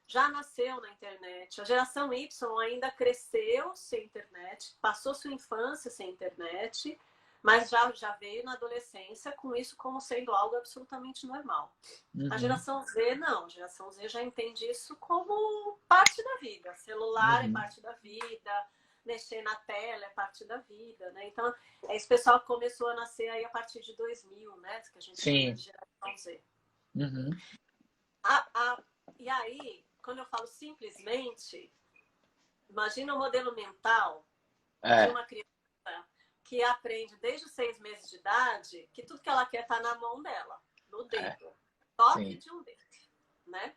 [SPEAKER 2] já nasceu na internet. A geração Y ainda cresceu sem internet, passou sua infância sem internet, mas já veio na adolescência com isso como sendo algo absolutamente normal. A geração Z, não. A geração Z já entende isso como parte da vida. Celular é parte da vida, mexer na tela é parte da vida, né? Então, esse pessoal começou a nascer aí a partir de 2000, né? Que a gente chama de geração Z. E aí, quando eu falo simplesmente, imagina o modelo mental de uma criança que aprende desde os 6 meses de idade que tudo que ela quer está na mão dela, no dedo. Toque de um dedo, né?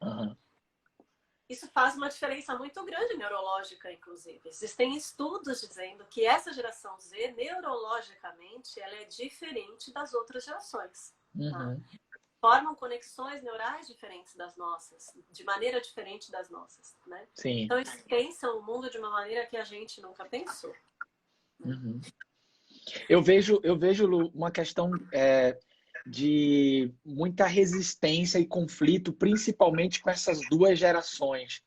[SPEAKER 2] Isso faz uma diferença muito grande neurológica, inclusive. Existem estudos dizendo que essa geração Z, neurologicamente, ela é diferente das outras gerações. Tá? Formam conexões neurais diferentes das nossas, de maneira diferente das nossas, né? Então, eles pensam o mundo de uma maneira que a gente nunca pensou.
[SPEAKER 3] Eu vejo, Lu, uma questão de muita resistência e conflito, principalmente com essas duas gerações.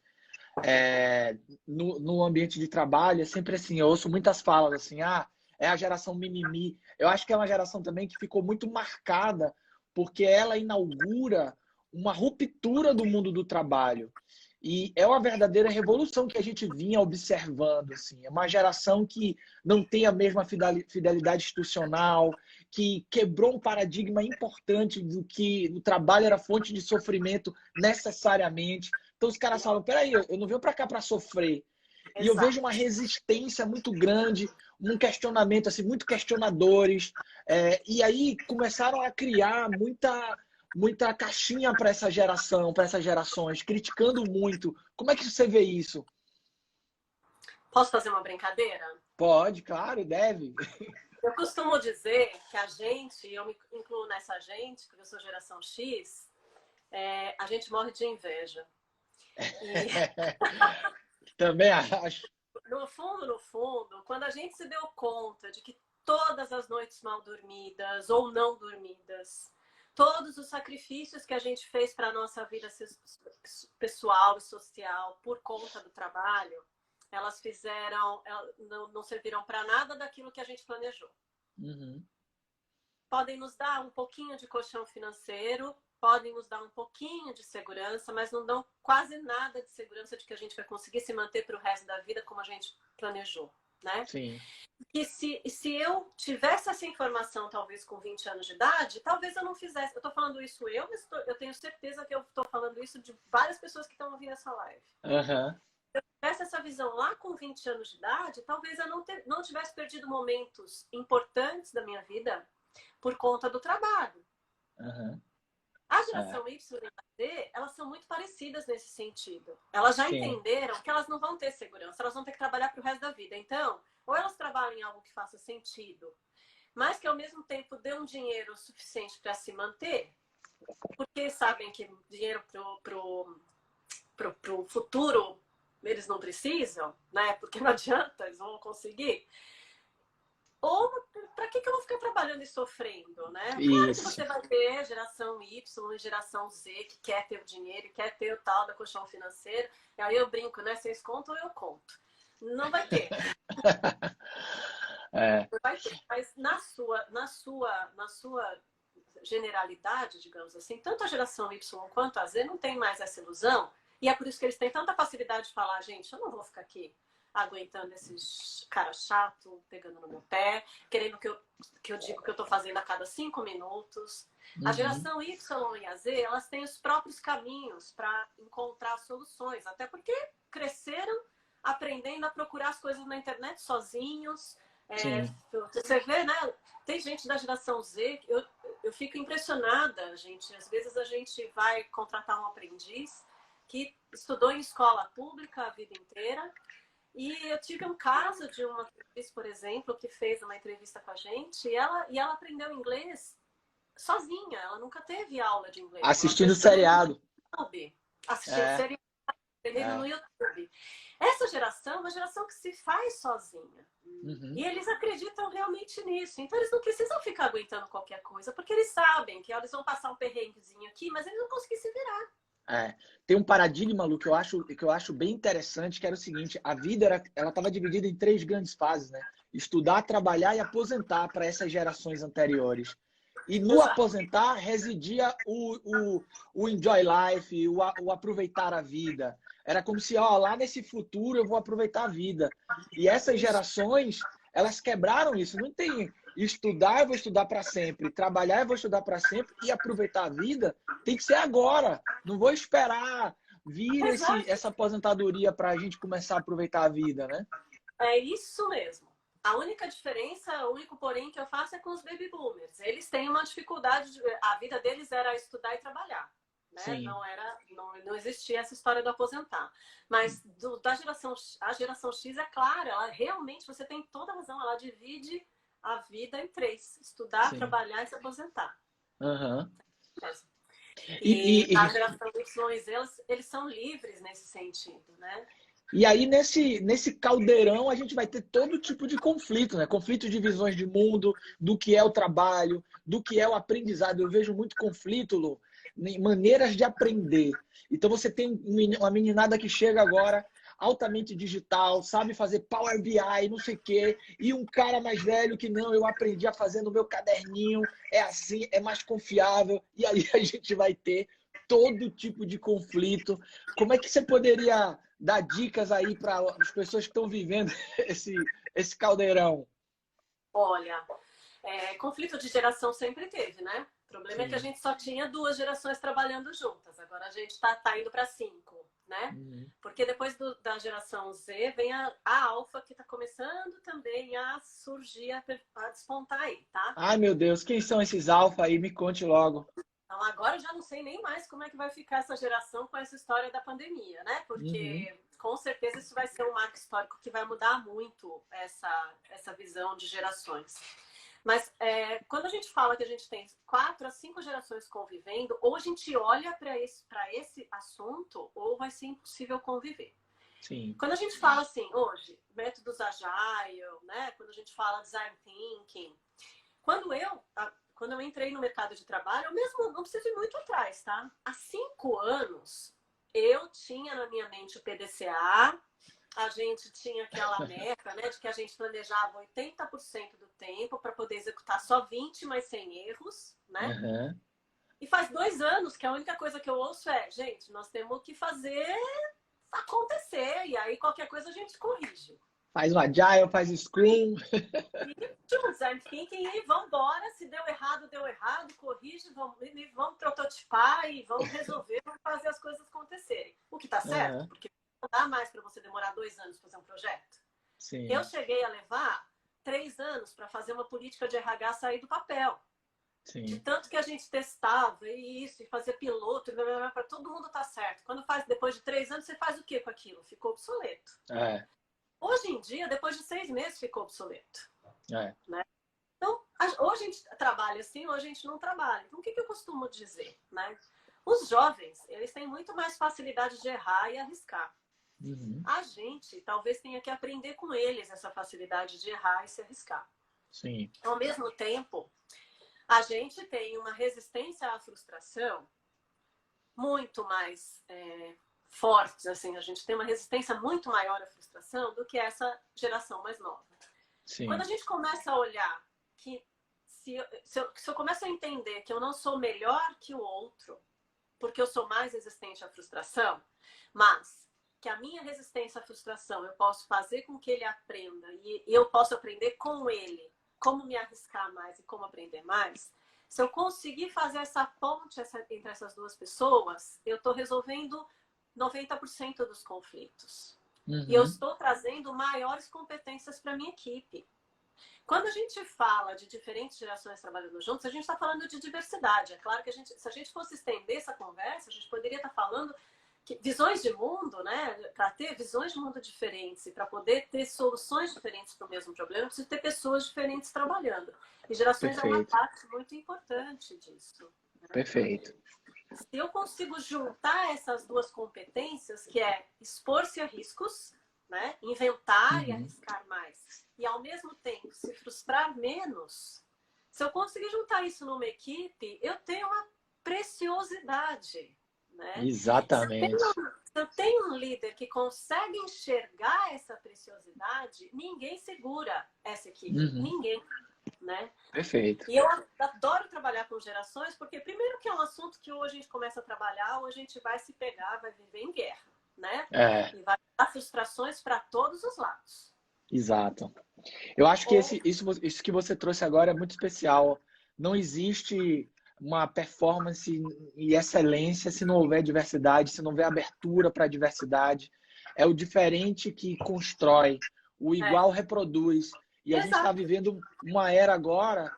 [SPEAKER 3] No ambiente de trabalho, é sempre assim, eu ouço muitas falas assim, é a geração mimimi. Eu acho que é uma geração também que ficou muito marcada porque ela inaugura uma ruptura do mundo do trabalho. E é uma verdadeira revolução que a gente vinha observando. Assim. É uma geração que não tem a mesma fidelidade institucional, que quebrou um paradigma importante do que o trabalho era fonte de sofrimento necessariamente. Então os caras falam, peraí, eu não venho para cá para sofrer. E eu vejo uma resistência muito grande, um questionamento, assim, muito questionadores. E aí começaram a criar muita caixinha para essa geração, para essas gerações, criticando muito. Como é que você vê isso?
[SPEAKER 2] Posso fazer uma brincadeira?
[SPEAKER 3] Pode, claro, deve.
[SPEAKER 2] Eu costumo dizer que a gente, eu me incluo nessa gente, porque eu sou geração X, a gente morre de inveja.
[SPEAKER 3] Também acho.
[SPEAKER 2] No fundo, quando a gente se deu conta de que todas as noites mal dormidas ou não dormidas, todos os sacrifícios que a gente fez para a nossa vida pessoal e social por conta do trabalho, elas não serviram para nada daquilo que a gente planejou. Podem nos dar um pouquinho de colchão financeiro, podem nos dar um pouquinho de segurança, mas não dão quase nada de segurança de que a gente vai conseguir se manter para o resto da vida como a gente planejou, né?
[SPEAKER 3] Sim.
[SPEAKER 2] E se eu tivesse essa informação, talvez com 20 anos de idade, talvez eu não fizesse. Eu estou falando isso mas eu tenho certeza que eu estou falando isso de várias pessoas que estão ouvindo essa live. Se eu tivesse essa visão lá com 20 anos de idade, talvez eu não tivesse perdido momentos importantes da minha vida por conta do trabalho. A geração Y e a Z, elas são muito parecidas nesse sentido. Elas já entenderam que elas não vão ter segurança, elas vão ter que trabalhar para o resto da vida. Então, ou elas trabalham em algo que faça sentido, mas que ao mesmo tempo dê um dinheiro suficiente para se manter, porque sabem que dinheiro pro futuro eles não precisam, né? Porque não adianta, eles vão conseguir. Ou para que eu vou ficar trabalhando e sofrendo, né? Claro que você vai ter geração Y e geração Z que quer ter o dinheiro, quer ter o tal da colchão financeiro. E aí eu brinco, né? Vocês contam, eu conto. Não vai ter. Não vai ter. Mas na sua generalidade, digamos assim, tanto a geração Y quanto a Z não tem mais essa ilusão. E é por isso que eles têm tanta facilidade de falar, gente, eu não vou ficar aqui aguentando esses caras chatos, pegando no meu pé, querendo que eu diga o que eu tô fazendo a cada 5 minutos. A geração Y e a Z, elas têm os próprios caminhos para encontrar soluções, até porque cresceram aprendendo a procurar as coisas na internet sozinhos. Você vê, né? Tem gente da geração Z, eu fico impressionada, gente. Às vezes a gente vai contratar um aprendiz que estudou em escola pública a vida inteira. E eu tive um caso de uma atriz, por exemplo, que fez uma entrevista com a gente e ela aprendeu inglês sozinha. Ela nunca teve aula de inglês.
[SPEAKER 3] Assistindo seriado.
[SPEAKER 2] Assistindo seriado, aprendendo no YouTube. Essa geração é uma geração que se faz sozinha. E eles acreditam realmente nisso. Então eles não precisam ficar aguentando qualquer coisa, porque eles sabem que eles vão passar um perrenguezinho aqui, mas eles vão conseguir se virar.
[SPEAKER 3] É, tem um paradigma, Lu, que eu acho bem interessante, que era o seguinte: a vida ela estava dividida em três grandes fases, né? Estudar, trabalhar e aposentar para essas gerações anteriores. E no
[SPEAKER 2] Exato.
[SPEAKER 3] aposentar residia o enjoy life, o aproveitar a vida. Era como se, ó, lá nesse futuro eu vou aproveitar a vida. E essas
[SPEAKER 2] Isso.
[SPEAKER 3] gerações, elas quebraram isso. Não tem estudar, eu vou estudar para sempre. Trabalhar, eu vou estudar para sempre. E aproveitar a vida tem que ser agora. Não vou esperar vir
[SPEAKER 2] Exato.
[SPEAKER 3] essa aposentadoria para a gente começar a aproveitar a vida, né?
[SPEAKER 2] É isso mesmo. A única diferença, o único porém que eu faço é com os baby boomers. Eles têm uma dificuldade, a vida deles era estudar e trabalhar, né?
[SPEAKER 3] Sim.
[SPEAKER 2] Não existia essa história do aposentar. Mas a geração X é clara, ela realmente, você tem toda a razão, ela divide a vida em três: estudar,
[SPEAKER 3] Sim.
[SPEAKER 2] trabalhar e se aposentar.
[SPEAKER 3] Uhum.
[SPEAKER 2] E
[SPEAKER 3] E
[SPEAKER 2] a geração Y e Z, eles são livres nesse sentido, né?
[SPEAKER 3] E aí, nesse caldeirão, a gente vai ter todo tipo de conflito, né? Conflito de visões de mundo, do que é o trabalho, do que é o aprendizado. Eu vejo muito conflito, Lu, em maneiras de aprender. Então, você tem uma meninada que chega agora, altamente digital, sabe fazer Power BI, não sei o quê, e um cara mais velho que não, eu aprendi a fazer no meu caderninho, é assim, é mais confiável. E aí a gente vai ter todo tipo de conflito. Como é que você poderia dar dicas aí para as pessoas que estão vivendo esse caldeirão?
[SPEAKER 2] Olha, conflito de geração sempre teve, né? O problema é que a
[SPEAKER 3] Sim.
[SPEAKER 2] gente só tinha 2 gerações trabalhando juntas. Agora a gente tá indo para 5, né?
[SPEAKER 3] Uhum.
[SPEAKER 2] Porque depois da geração Z vem a alfa, que está começando também a surgir, a despontar aí, tá?
[SPEAKER 3] Ai, meu Deus, quem são esses alfa aí? Me conte logo.
[SPEAKER 2] Então agora eu já não sei nem mais como é que vai ficar essa geração com essa história da pandemia, né?
[SPEAKER 3] Uhum.
[SPEAKER 2] Porque com certeza isso vai ser um marco histórico que vai mudar muito essa visão de gerações. Mas quando a gente fala que a gente tem 4 a 5 gerações convivendo, ou a gente olha para esse assunto, ou vai ser impossível conviver.
[SPEAKER 3] Sim.
[SPEAKER 2] Quando a gente fala assim, hoje, métodos agile, né? Quando a gente fala design thinking, quando eu entrei no mercado de trabalho, eu mesmo não preciso ir muito atrás, tá? Há 5 anos, eu tinha na minha mente o PDCA, a gente tinha aquela meta, né, de que a gente planejava 80% do tempo para poder executar só 20, mas sem erros, né?
[SPEAKER 3] Uhum.
[SPEAKER 2] E faz 2 anos que a única coisa que eu ouço é, gente, nós temos que fazer acontecer, e aí qualquer coisa a gente corrige.
[SPEAKER 3] Faz o Agile, faz o Scrum.
[SPEAKER 2] E design thinking e vamos embora, se deu errado, corrige, vamos prototipar e vamos resolver, vamos fazer as coisas acontecerem. O que está certo,
[SPEAKER 3] Uhum.
[SPEAKER 2] porque não dá mais para você demorar 2 anos para fazer um projeto. Eu
[SPEAKER 3] Sim,
[SPEAKER 2] cheguei a levar 3 anos para fazer uma política de RH sair do papel. De
[SPEAKER 3] sim.
[SPEAKER 2] tanto que a gente testava e fazer piloto, para todo mundo estar certo. Quando faz depois de 3 anos, você faz o que com aquilo? Ficou obsoleto.
[SPEAKER 3] É,
[SPEAKER 2] Hoje em dia, depois de 6 meses, ficou obsoleto.
[SPEAKER 3] é.
[SPEAKER 2] Né? Então, ou a gente trabalha assim, ou a gente não trabalha. Então, o que eu costumo dizer? Né? Os jovens, eles têm muito mais facilidade de errar e arriscar.
[SPEAKER 3] Uhum.
[SPEAKER 2] A gente talvez tenha que aprender com eles essa facilidade de errar e se arriscar.
[SPEAKER 3] Sim.
[SPEAKER 2] Ao mesmo tempo, a gente tem uma resistência à frustração muito mais forte. Assim, a gente tem uma resistência muito maior à frustração do que essa geração mais nova. Quando
[SPEAKER 3] Sim.
[SPEAKER 2] a gente começa a olhar que se eu começo a entender que eu não sou melhor que o outro, porque eu sou mais resistente à frustração, mas que a minha resistência à frustração eu posso fazer com que ele aprenda e eu posso aprender com ele como me arriscar mais e como aprender mais, se eu conseguir fazer essa ponte entre essas duas pessoas, eu estou resolvendo 90% dos conflitos. E eu
[SPEAKER 3] Uhum.
[SPEAKER 2] estou trazendo maiores competências para a minha equipe. Quando a gente fala de diferentes gerações trabalhando juntos, a gente está falando de diversidade. É claro que se a gente fosse estender essa conversa, a gente poderia estar falando que visões de mundo, né? Para ter visões de mundo diferentes e para poder ter soluções diferentes para o mesmo problema, precisa ter pessoas diferentes trabalhando. E gerações é uma
[SPEAKER 3] Perfeito.
[SPEAKER 2] parte muito importante disso. Né?
[SPEAKER 3] Perfeito.
[SPEAKER 2] Se eu consigo juntar essas duas competências, que é expor-se a riscos, né? Inventar e
[SPEAKER 3] Uhum.
[SPEAKER 2] arriscar mais, e ao mesmo tempo se frustrar menos, se eu conseguir juntar isso numa equipe, eu tenho uma preciosidade. né?
[SPEAKER 3] Exatamente.
[SPEAKER 2] Se eu tenho um líder que consegue enxergar essa preciosidade, ninguém segura essa equipe.
[SPEAKER 3] Uhum.
[SPEAKER 2] Ninguém, né?
[SPEAKER 3] Perfeito.
[SPEAKER 2] E eu adoro trabalhar com gerações, porque primeiro que é um assunto que ou a gente começa a trabalhar, ou a gente vai se pegar, vai viver em guerra, né?
[SPEAKER 3] É,
[SPEAKER 2] E vai dar frustrações para todos os lados.
[SPEAKER 3] exato. Eu acho que
[SPEAKER 2] Ou,
[SPEAKER 3] isso que você trouxe agora é muito especial. Não existe uma performance e excelência se não houver diversidade, se não houver abertura para a diversidade. É o diferente que constrói, o igual reproduz. E a gente está
[SPEAKER 2] exato.
[SPEAKER 3] vivendo uma era agora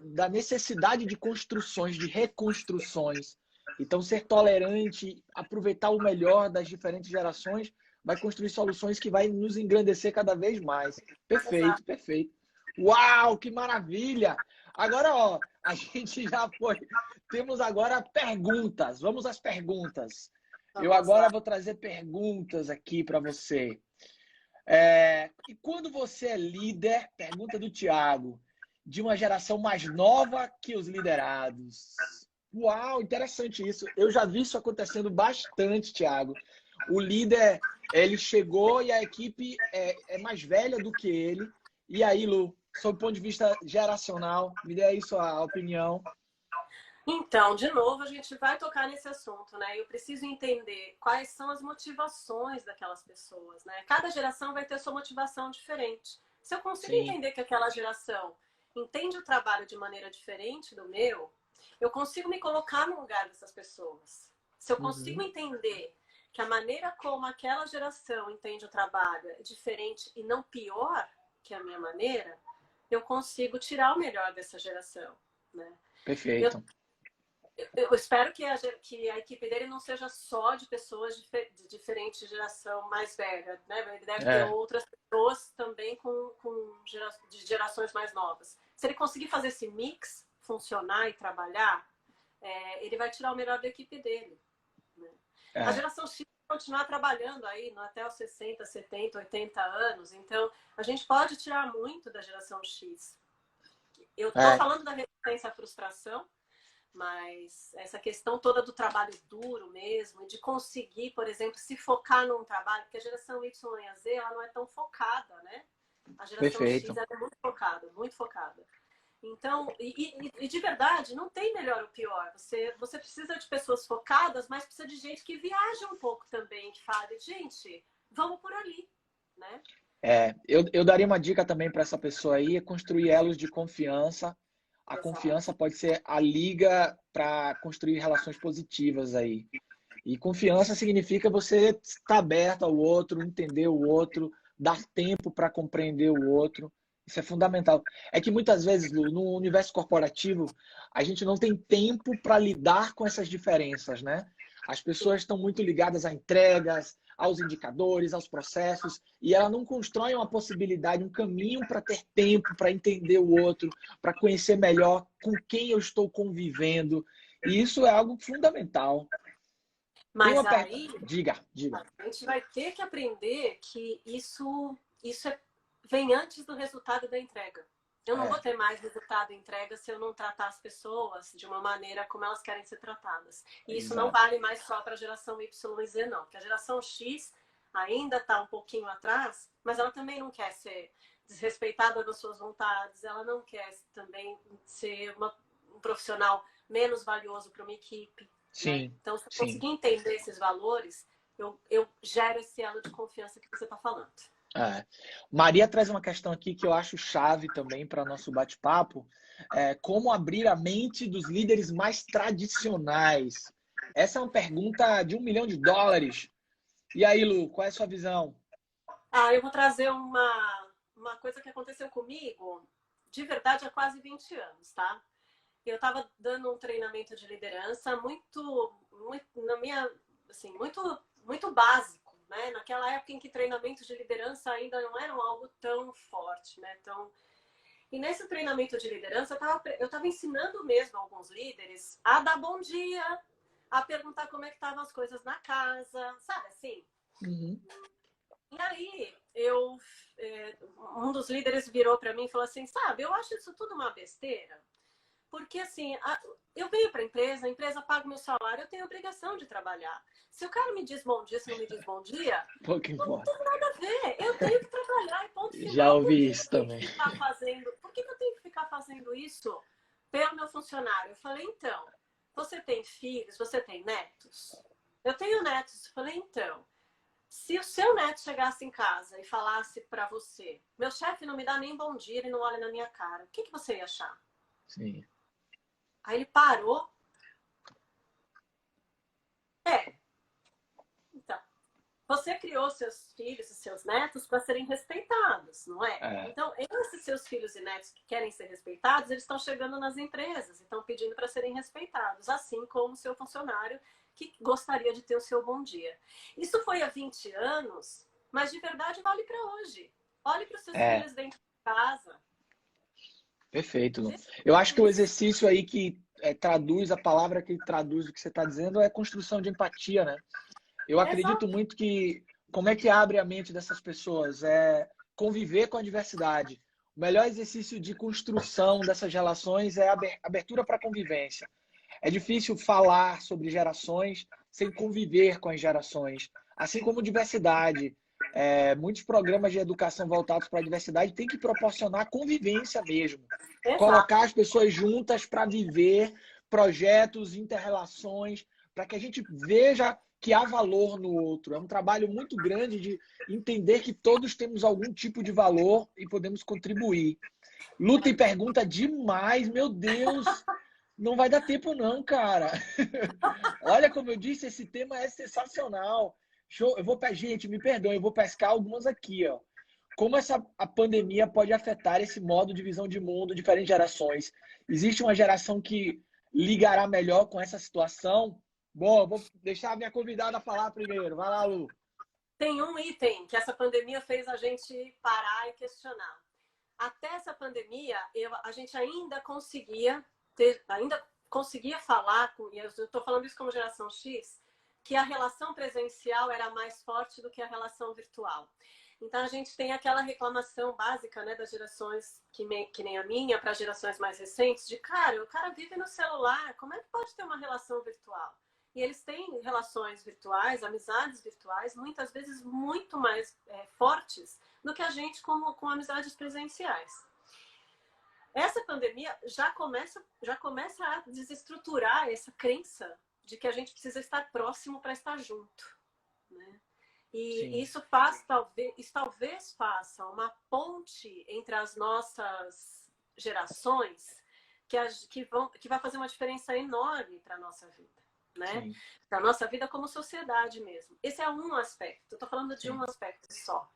[SPEAKER 3] da necessidade de construções, de reconstruções. Então, ser tolerante, aproveitar o melhor das diferentes gerações, vai construir soluções que vai nos engrandecer cada vez mais. Perfeito,
[SPEAKER 2] Exato.
[SPEAKER 3] perfeito. Uau, que maravilha! Agora, ó, a gente já foi. Temos agora perguntas. Vamos às perguntas. Eu
[SPEAKER 2] Vamos
[SPEAKER 3] agora
[SPEAKER 2] lá.
[SPEAKER 3] vou trazer perguntas aqui para você. E quando você é líder, pergunta do Tiago, de uma geração mais nova que os liderados. Uau, interessante isso. Eu já vi isso acontecendo bastante, Tiago. O líder, ele chegou e a equipe é mais velha do que ele. E aí, Lu, sob o ponto de vista geracional, me dê aí sua opinião.
[SPEAKER 2] Então, de novo, a gente vai tocar nesse assunto, né? Eu preciso entender quais são as motivações daquelas pessoas, né? Cada geração vai ter sua motivação diferente. Se eu consigo
[SPEAKER 3] Sim.
[SPEAKER 2] entender que aquela geração entende o trabalho de maneira diferente do meu, eu consigo me colocar no lugar dessas pessoas. Se eu consigo entender que a maneira como aquela geração entende o trabalho é diferente e não pior que a minha maneira, eu consigo tirar o melhor dessa geração, né?
[SPEAKER 3] Perfeito.
[SPEAKER 2] Eu espero que a equipe dele não seja só de pessoas de diferente geração mais velha, né? Ele deve ter outras pessoas também de gerações mais novas. Se ele conseguir fazer esse mix funcionar e trabalhar, ele vai tirar o melhor da equipe dele, né? A geração X vai continuar trabalhando aí até os 60, 70, 80 anos. Então, a gente pode tirar muito da geração X. Eu estou falando da resistência à frustração, mas essa questão toda do trabalho duro mesmo, de conseguir, por exemplo, se focar num trabalho, porque a geração Y e a Z, ela não é tão focada, né? A geração X ela é muito focada, muito focada. Então, e de verdade, não tem melhor ou pior. Você precisa de pessoas focadas, mas precisa de gente que viaja um pouco também, que fale, gente, vamos por ali, né?
[SPEAKER 3] Eu daria uma dica também para essa pessoa aí, é construir elos de confiança. A confiança pode ser a liga para construir relações positivas aí. E confiança significa você estar aberto ao outro, entender o outro, dar tempo para compreender o outro. Isso é fundamental. É que muitas vezes, Lu, no universo corporativo, a gente não tem tempo para lidar com essas diferenças, né? As pessoas estão muito ligadas a entregas, aos indicadores, aos processos, e ela não constrói uma possibilidade, um caminho para ter tempo, para entender o outro, para conhecer melhor com quem eu estou convivendo. E isso é algo fundamental.
[SPEAKER 2] Mas aí,
[SPEAKER 3] Diga.
[SPEAKER 2] a gente vai ter que aprender que isso vem antes do resultado da entrega. Eu não vou ter mais resultado e entrega se eu não tratar as pessoas de uma maneira como elas querem ser tratadas. E isso não vale mais só para a geração Y e Z, não. Porque a geração X ainda está um pouquinho atrás, mas ela também não quer ser desrespeitada das suas vontades, ela não quer também ser um profissional menos valioso para uma equipe.
[SPEAKER 3] Sim.
[SPEAKER 2] Né? Então, se eu conseguir entender esses valores, eu gero esse elo de confiança que você está falando.
[SPEAKER 3] Maria traz uma questão aqui que eu acho chave também para nosso bate-papo. Como abrir a mente dos líderes mais tradicionais? Essa é uma pergunta de $1 milhão. E aí, Lu, qual é a sua visão?
[SPEAKER 2] Eu vou trazer uma coisa que aconteceu comigo, de verdade, há quase 20 anos, tá? Eu estava dando um treinamento de liderança muito básico, né? Naquela época em que treinamento de liderança ainda não era algo tão forte, né? E nesse treinamento de liderança, eu estava ensinando mesmo alguns líderes a dar bom dia, a perguntar como é que estavam as coisas na casa, sabe assim?
[SPEAKER 3] Uhum.
[SPEAKER 2] E aí, um dos líderes virou para mim e falou assim, sabe, eu acho isso tudo uma besteira, Porque, assim, eu venho para a empresa paga o meu salário, eu tenho a obrigação de trabalhar. Se o cara me diz bom dia, se não me diz bom dia,
[SPEAKER 3] Pouco
[SPEAKER 2] não
[SPEAKER 3] importa.
[SPEAKER 2] tem nada a ver. Eu tenho que trabalhar e ponto
[SPEAKER 3] Já
[SPEAKER 2] final.
[SPEAKER 3] ouvi isso também.
[SPEAKER 2] Por que eu tenho que ficar fazendo isso pelo meu funcionário? Eu falei, então, você tem filhos, você tem netos? Eu tenho netos. Eu falei, então, se o seu neto chegasse em casa e falasse para você, meu chefe não me dá nem bom dia, ele não olha na minha cara, o que você ia achar?
[SPEAKER 3] Sim.
[SPEAKER 2] Aí ele parou. Então, você criou seus filhos e seus netos para serem respeitados, não é?
[SPEAKER 3] É.
[SPEAKER 2] Então, esses seus filhos e netos que querem ser respeitados, eles estão chegando nas empresas e estão pedindo para serem respeitados, assim como o seu funcionário que gostaria de ter o seu bom dia. Isso foi há 20 anos, mas de verdade vale para hoje. Olhe para os seus filhos dentro de casa.
[SPEAKER 3] Perfeito, Lu. Eu acho que o exercício aí que traduz a palavra que traduz o que você está dizendo é construção de empatia, né? Eu acredito
[SPEAKER 2] Exato.
[SPEAKER 3] muito que como é que abre a mente dessas pessoas? É conviver com a diversidade. O melhor exercício de construção dessas relações é a abertura para a convivência. É difícil falar sobre gerações sem conviver com as gerações. Assim como diversidade. Muitos programas de educação voltados para a diversidade têm que proporcionar convivência mesmo. Colocar
[SPEAKER 2] Exato.
[SPEAKER 3] as pessoas juntas para viver projetos, interrelações, para que a gente veja que há valor no outro. É um trabalho muito grande de entender que todos temos algum tipo de valor e podemos contribuir. Luta e pergunta demais, meu Deus! Não vai dar tempo não, cara. Olha, como eu disse, esse tema é sensacional. Show. Gente, me perdoe, eu vou pescar algumas aqui, ó. Como a pandemia pode afetar esse modo de visão de mundo, diferentes gerações? Existe uma geração que ligará melhor com essa situação? Bom, vou deixar a minha convidada falar primeiro. Vai lá, Lu.
[SPEAKER 2] Tem um item que essa pandemia fez a gente parar e questionar. Até essa pandemia, a gente ainda conseguia falar, e eu estou falando isso como geração X, que a relação presencial era mais forte do que a relação virtual. Então, a gente tem aquela reclamação básica, né, das gerações que nem a minha, para gerações mais recentes, de, cara, o cara vive no celular, como é que pode ter uma relação virtual? E eles têm relações virtuais, amizades virtuais, muitas vezes muito mais fortes do que a gente com amizades presenciais. Essa pandemia já começa a desestruturar essa crença de que a gente precisa estar próximo para estar junto, né? E isso talvez faça uma ponte entre as nossas gerações que vai fazer uma diferença enorme para a nossa vida, né? Para a nossa vida como sociedade mesmo. Esse é um aspecto, eu estou falando de um aspecto só.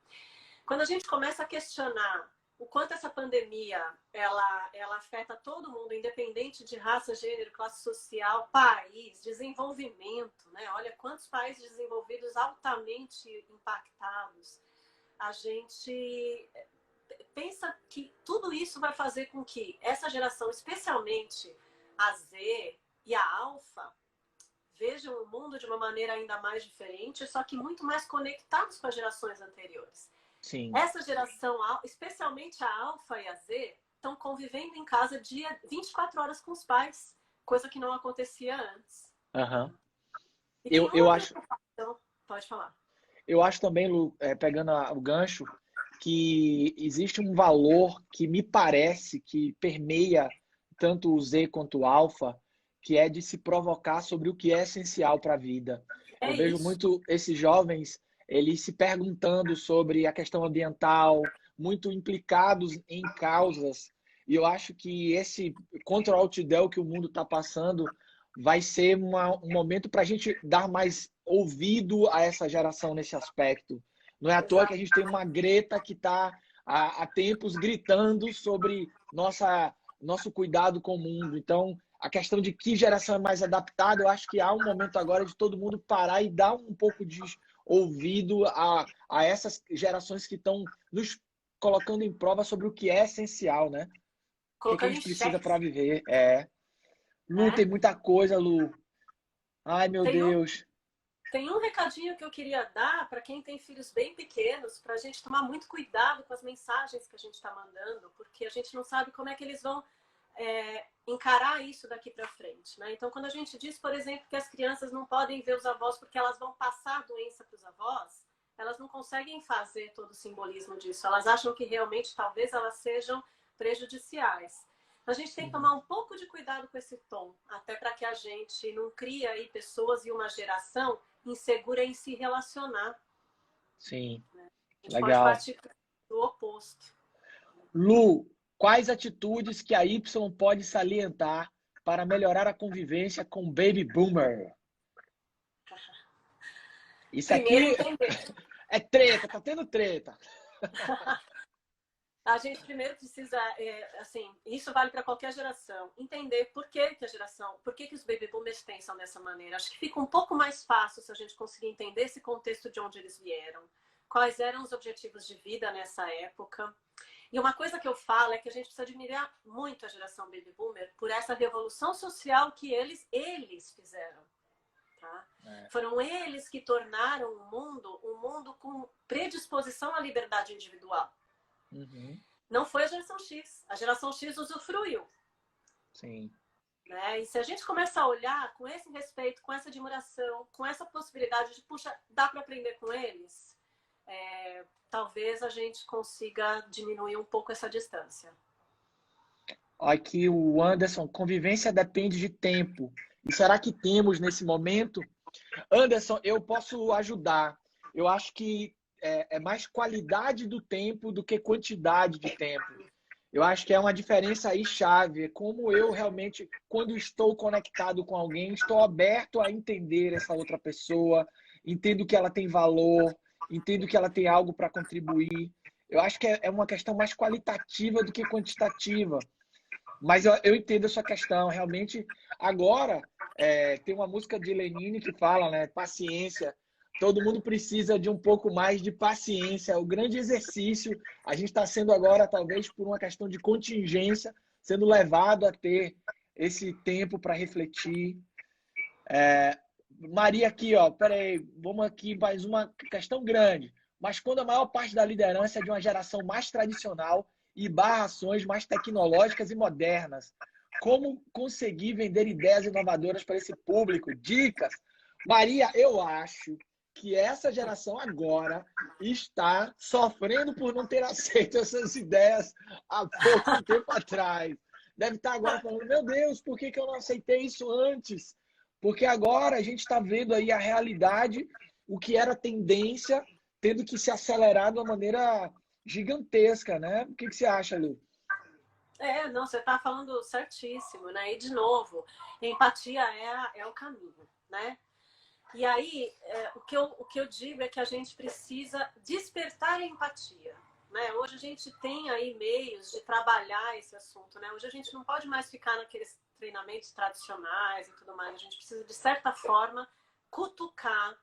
[SPEAKER 2] Quando a gente começa a questionar o quanto essa pandemia ela afeta todo mundo, independente de raça, gênero, classe social, país, desenvolvimento, né? Olha quantos países desenvolvidos altamente impactados. A gente pensa que tudo isso vai fazer com que essa geração, especialmente a Z e a Alfa, vejam o mundo de uma maneira ainda mais diferente, só que muito mais conectados com as gerações anteriores.
[SPEAKER 3] Sim.
[SPEAKER 2] Essa geração, especialmente a Alfa e a Z, estão convivendo em casa 24 horas com os pais, coisa que não acontecia antes.
[SPEAKER 3] Uhum.
[SPEAKER 2] Eu acho. Pode falar.
[SPEAKER 3] Eu acho também, Lu, pegando o gancho, que existe um valor que me parece que permeia tanto o Z quanto o Alfa, que é de se provocar sobre o que é essencial para a vida. Eu vejo muito esses jovens, eles se perguntando sobre a questão ambiental, muito implicados em causas. E eu acho que esse contra o outdoor que o mundo está passando vai ser um momento para a gente dar mais ouvido a essa geração nesse aspecto. Não é à toa que a gente tem uma Greta que está há tempos gritando sobre nosso cuidado com o mundo. Então, a questão de que geração é mais adaptada, eu acho que há um momento agora de todo mundo parar e dar um pouco de ouvido a essas gerações que estão nos colocando em prova sobre o que é essencial, né? O que a gente precisa para viver. Lu, tem muita coisa, Lu. Ai, meu Deus.
[SPEAKER 2] Tem um recadinho que eu queria dar para quem tem filhos bem pequenos, para a gente tomar muito cuidado com as mensagens que a gente está mandando, porque a gente não sabe como é que eles vão encarar isso daqui para frente, né? Então, quando a gente diz, por exemplo, que as crianças não podem ver os avós porque elas vão passar a doença para os avós, elas não conseguem fazer todo o simbolismo disso. Elas acham que realmente talvez elas sejam prejudiciais. A gente tem que tomar um pouco de cuidado com esse tom, até para que a gente não crie aí pessoas e uma geração insegura em se relacionar.
[SPEAKER 3] Sim,
[SPEAKER 2] Né? A gente pode
[SPEAKER 3] legal.
[SPEAKER 2] partir do oposto.
[SPEAKER 3] Lu, quais atitudes que a Y pode salientar para melhorar a convivência com o Baby Boomer? Isso
[SPEAKER 2] Primeiro,
[SPEAKER 3] aqui
[SPEAKER 2] entender.
[SPEAKER 3] é treta, tá tendo treta.
[SPEAKER 2] A gente primeiro precisa, assim, isso vale para qualquer geração, entender por que que os baby boomers pensam dessa maneira. Acho que fica um pouco mais fácil se a gente conseguir entender esse contexto de onde eles vieram, quais eram os objetivos de vida nessa época. E uma coisa que eu falo é que a gente precisa admirar muito a geração baby boomer por essa revolução social que eles fizeram. Tá? Foram eles que tornaram um mundo com predisposição à liberdade individual.
[SPEAKER 3] Uhum.
[SPEAKER 2] Não foi a geração X. A geração X usufruiu.
[SPEAKER 3] Sim.
[SPEAKER 2] Né? E se a gente começa a olhar com esse respeito, com essa admiração, com essa possibilidade de, puxa, dá para aprender com eles, talvez a gente consiga diminuir um pouco essa distância.
[SPEAKER 3] Aqui o Anderson, convivência depende de tempo. E será que temos nesse momento? Anderson, eu posso ajudar. Eu acho que é mais qualidade do tempo do que quantidade de tempo. Eu acho que é uma diferença aí chave. Como eu realmente, quando estou conectado com alguém, estou aberto a entender essa outra pessoa, entendo que ela tem valor, entendo que ela tem algo para contribuir. Eu acho que é uma questão mais qualitativa do que quantitativa. Mas eu entendo a sua questão. Realmente, agora, tem uma música de Lenine que fala, né? Paciência. Todo mundo precisa de um pouco mais de paciência. O grande exercício, a gente está sendo agora, talvez por uma questão de contingência, sendo levado a ter esse tempo para refletir. Maria aqui, ó, peraí, vamos aqui mais uma questão grande. Mas quando a maior parte da liderança é de uma geração mais tradicional e barra ações mais tecnológicas e modernas, como conseguir vender ideias inovadoras para esse público? Dicas. Maria, eu acho que essa geração agora está sofrendo por não ter aceito essas ideias há pouco tempo atrás. Deve estar agora falando, meu Deus, por que eu não aceitei isso antes? Porque agora a gente está vendo aí a realidade, o que era tendência, tendo que se acelerar de uma maneira gigantesca, né? O que você acha, Lu?
[SPEAKER 2] Não, você está falando certíssimo, né? E, de novo, empatia é o caminho, né? E aí, o que eu digo é que a gente precisa despertar a empatia. Né? Hoje a gente tem aí meios de trabalhar esse assunto. Né? Hoje a gente não pode mais ficar naqueles treinamentos tradicionais e tudo mais. A gente precisa, de certa forma, cutucar,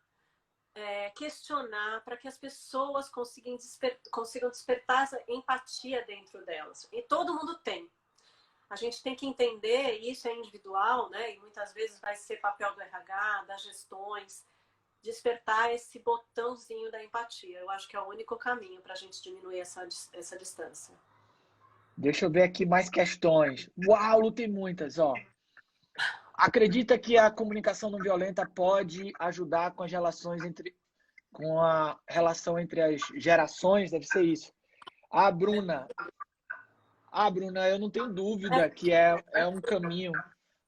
[SPEAKER 2] questionar, para que as pessoas consigam despertar essa empatia dentro delas. E todo mundo tem. A gente tem que entender, e isso é individual, né? E muitas vezes vai ser papel do RH, das gestões, despertar esse botãozinho da empatia. Eu acho que é o único caminho para a gente diminuir essa distância.
[SPEAKER 3] Deixa eu ver aqui mais questões. Uau, Lu, tem muitas, ó. Acredita que a comunicação não violenta pode ajudar com com a relação entre as gerações? Deve ser isso. A Bruna, eu não tenho dúvida que é um caminho.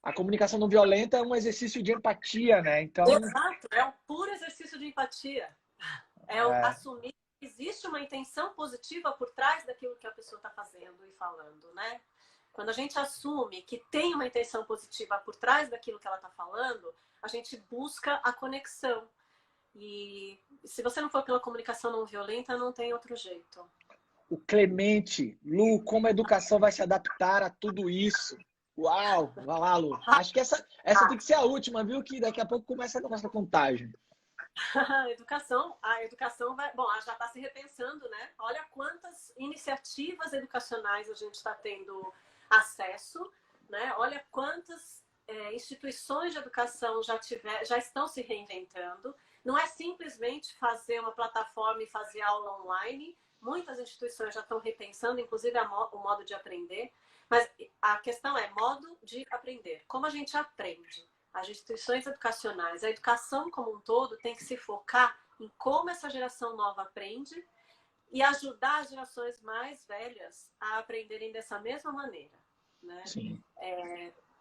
[SPEAKER 3] A comunicação não violenta é um exercício de empatia, né? Então,
[SPEAKER 2] exato, é um puro exercício de empatia. É o assumir que existe uma intenção positiva por trás daquilo que a pessoa está fazendo e falando, né? Quando a gente assume que tem uma intenção positiva por trás daquilo que ela está falando, a gente busca a conexão. E se você não for pela comunicação não violenta, não tem outro jeito.
[SPEAKER 3] O Clemente, Lu, como a educação vai se adaptar a tudo isso? Uau, vai lá, Lu. Acho que essa tem que ser a última, viu? Que daqui a pouco começa a nossa contagem.
[SPEAKER 2] A educação vai... Bom, ela já está se repensando, né? Olha quantas iniciativas educacionais a gente está tendo acesso, né? Olha quantas instituições de educação já estão se reinventando. Não é simplesmente fazer uma plataforma e fazer aula online. muitas instituições já estão repensando, inclusive o modo de aprender, mas a questão é modo de aprender. Como a gente aprende? As instituições educacionais, a educação como um todo tem que se focar em como essa geração nova aprende e ajudar as gerações mais velhas a aprenderem dessa mesma maneira, né?
[SPEAKER 3] Sim.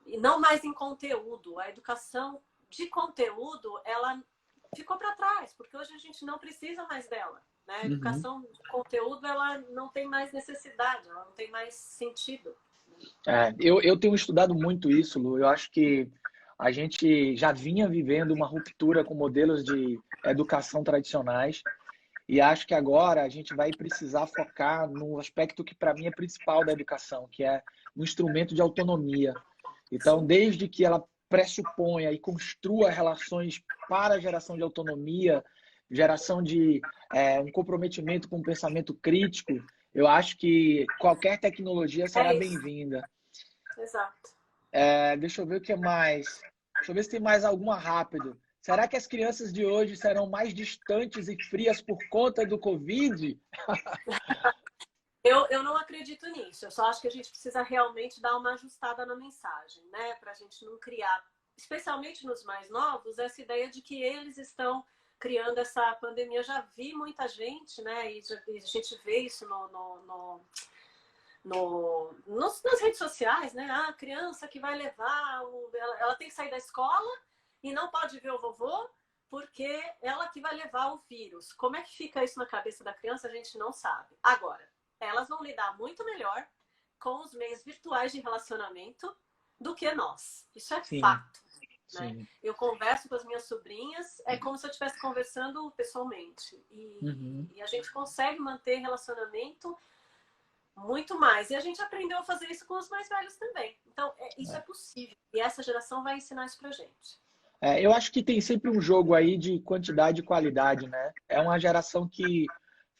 [SPEAKER 2] E não mais em conteúdo. A educação de conteúdo, ela ficou para trás, porque hoje a gente não precisa mais dela, né? A educação de conteúdo, ela não tem mais necessidade, ela não tem mais sentido.
[SPEAKER 3] Eu tenho estudado muito isso, Lu. Eu acho que a gente já vinha vivendo uma ruptura com modelos de educação tradicionais e acho que agora a gente vai precisar focar no aspecto que para mim é principal da educação, que é um instrumento de autonomia. Então, desde que ela pressuponha e construa relações para a geração de autonomia, geração de um comprometimento com o pensamento crítico, eu acho que qualquer tecnologia será bem-vinda.
[SPEAKER 2] Exato.
[SPEAKER 3] Deixa eu ver o que mais. Deixa eu ver se tem mais alguma rápido. Será que as crianças de hoje serão mais distantes e frias por conta do Covid?
[SPEAKER 2] Eu não acredito nisso. Eu só acho que a gente precisa realmente dar uma ajustada na mensagem, né? Para a gente não criar, especialmente nos mais novos, essa ideia de que eles estão criando essa pandemia. Eu já vi muita gente, né? E a gente vê isso nas redes sociais, né? A criança que vai levar, ela tem que sair da escola e não pode ver o vovô porque ela que vai levar o vírus. Como é que fica isso na cabeça da criança? A gente não sabe. Agora, elas vão lidar muito melhor com os meios virtuais de relacionamento do que nós. Isso é fato. Né? Eu converso com as minhas sobrinhas, é como se eu estivesse conversando pessoalmente. E a gente consegue manter relacionamento muito mais. E a gente aprendeu a fazer isso com os mais velhos também. Então, isso é possível. E essa geração vai ensinar isso pra gente.
[SPEAKER 3] Eu acho que tem sempre um jogo aí de quantidade e qualidade, né? É uma geração que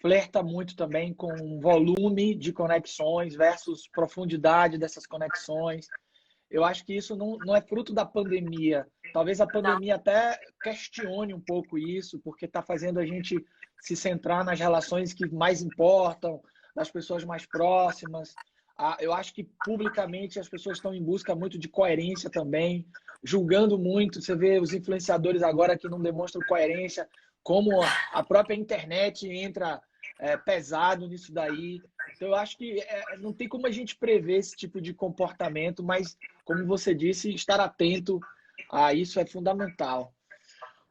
[SPEAKER 3] flerta muito também com volume de conexões versus profundidade dessas conexões. Eu acho que isso não é fruto da pandemia. Talvez a pandemia até questione um pouco isso, porque está fazendo a gente se centrar nas relações que mais importam, das pessoas mais próximas. Eu acho que publicamente as pessoas estão em busca muito de coerência também, julgando muito. Você vê os influenciadores agora que não demonstram coerência, como a própria internet entra pesado nisso daí. Então eu acho que não tem como a gente prever esse tipo de comportamento, mas, como você disse, estar atento a isso é fundamental.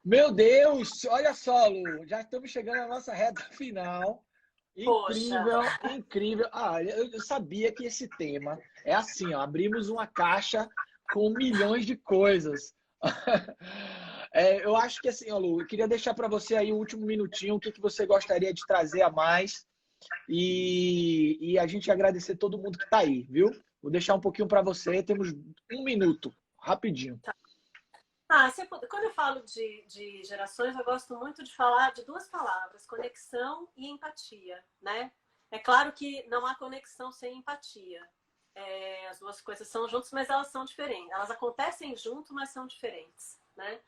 [SPEAKER 3] Meu Deus, olha só, Lu, já estamos chegando à nossa reta final. Incrível, incrível. Eu sabia que esse tema é assim, ó, abrimos uma caixa com milhões de coisas. Eu acho que assim, ó, Lu, eu queria deixar para você aí o último minutinho, o que você gostaria de trazer a mais e a gente agradecer todo mundo que está aí, viu? Vou deixar um pouquinho para você, temos 1 minuto, rapidinho.
[SPEAKER 2] Quando eu falo de gerações, eu gosto muito de falar de 2 palavras, conexão e empatia, né? É claro que não há conexão sem empatia. As 2 coisas são juntas, mas elas são diferentes. Elas acontecem junto, mas são diferentes, né?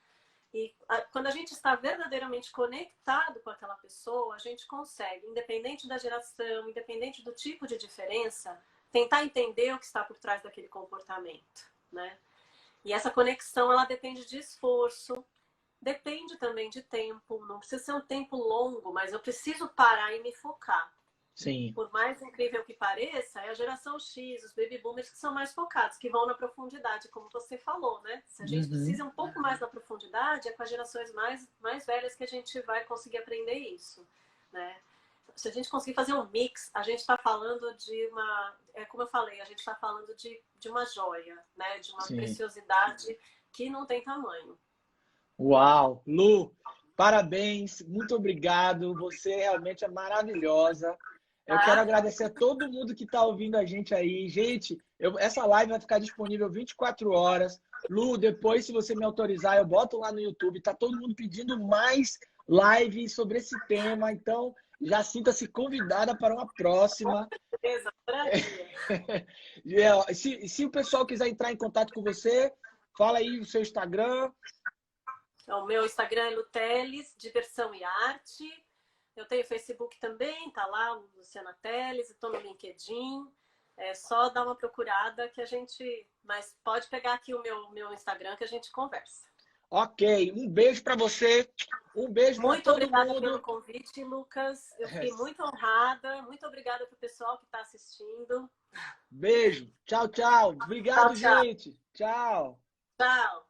[SPEAKER 2] E quando a gente está verdadeiramente conectado com aquela pessoa, a gente consegue, independente da geração, independente do tipo de diferença, tentar entender o que está por trás daquele comportamento, né? E essa conexão, ela depende de esforço, depende também de tempo. Não precisa ser um tempo longo, mas eu preciso parar e me focar.
[SPEAKER 3] Sim.
[SPEAKER 2] Por mais incrível que pareça, é a geração X, os baby boomers que são mais focados, que vão na profundidade, como você falou, né? Se a gente precisa um pouco mais na profundidade, é com as gerações mais velhas que a gente vai conseguir aprender isso, né? Se a gente conseguir fazer um mix, a gente está falando de como eu falei, a gente está falando de uma joia, né? De uma preciosidade que não tem tamanho.
[SPEAKER 3] Uau! Lu, parabéns, muito obrigado, você realmente é maravilhosa. Eu quero agradecer a todo mundo que está ouvindo a gente aí. Gente, essa live vai ficar disponível 24 horas. Lu, depois, se você me autorizar, eu boto lá no YouTube. Tá todo mundo pedindo mais live sobre esse tema, então já sinta-se convidada para uma próxima. Se o pessoal quiser entrar em contato com você, fala aí o seu Instagram.
[SPEAKER 2] O meu Instagram é Luteles, Diversão e Arte. Eu tenho Facebook também, tá lá, Luciana Teles, estou no LinkedIn. É só dar uma procurada que a gente... Mas pode pegar aqui o meu Instagram que a gente conversa.
[SPEAKER 3] Ok, um beijo para você, um beijo para
[SPEAKER 2] Muito
[SPEAKER 3] todo
[SPEAKER 2] obrigada
[SPEAKER 3] mundo.
[SPEAKER 2] pelo convite, Lucas. Eu fiquei muito honrada. Muito obrigada para o pessoal que está assistindo.
[SPEAKER 3] Beijo, tchau, tchau. Obrigado,
[SPEAKER 2] Tchau, tchau.
[SPEAKER 3] gente. Tchau.
[SPEAKER 2] Tchau.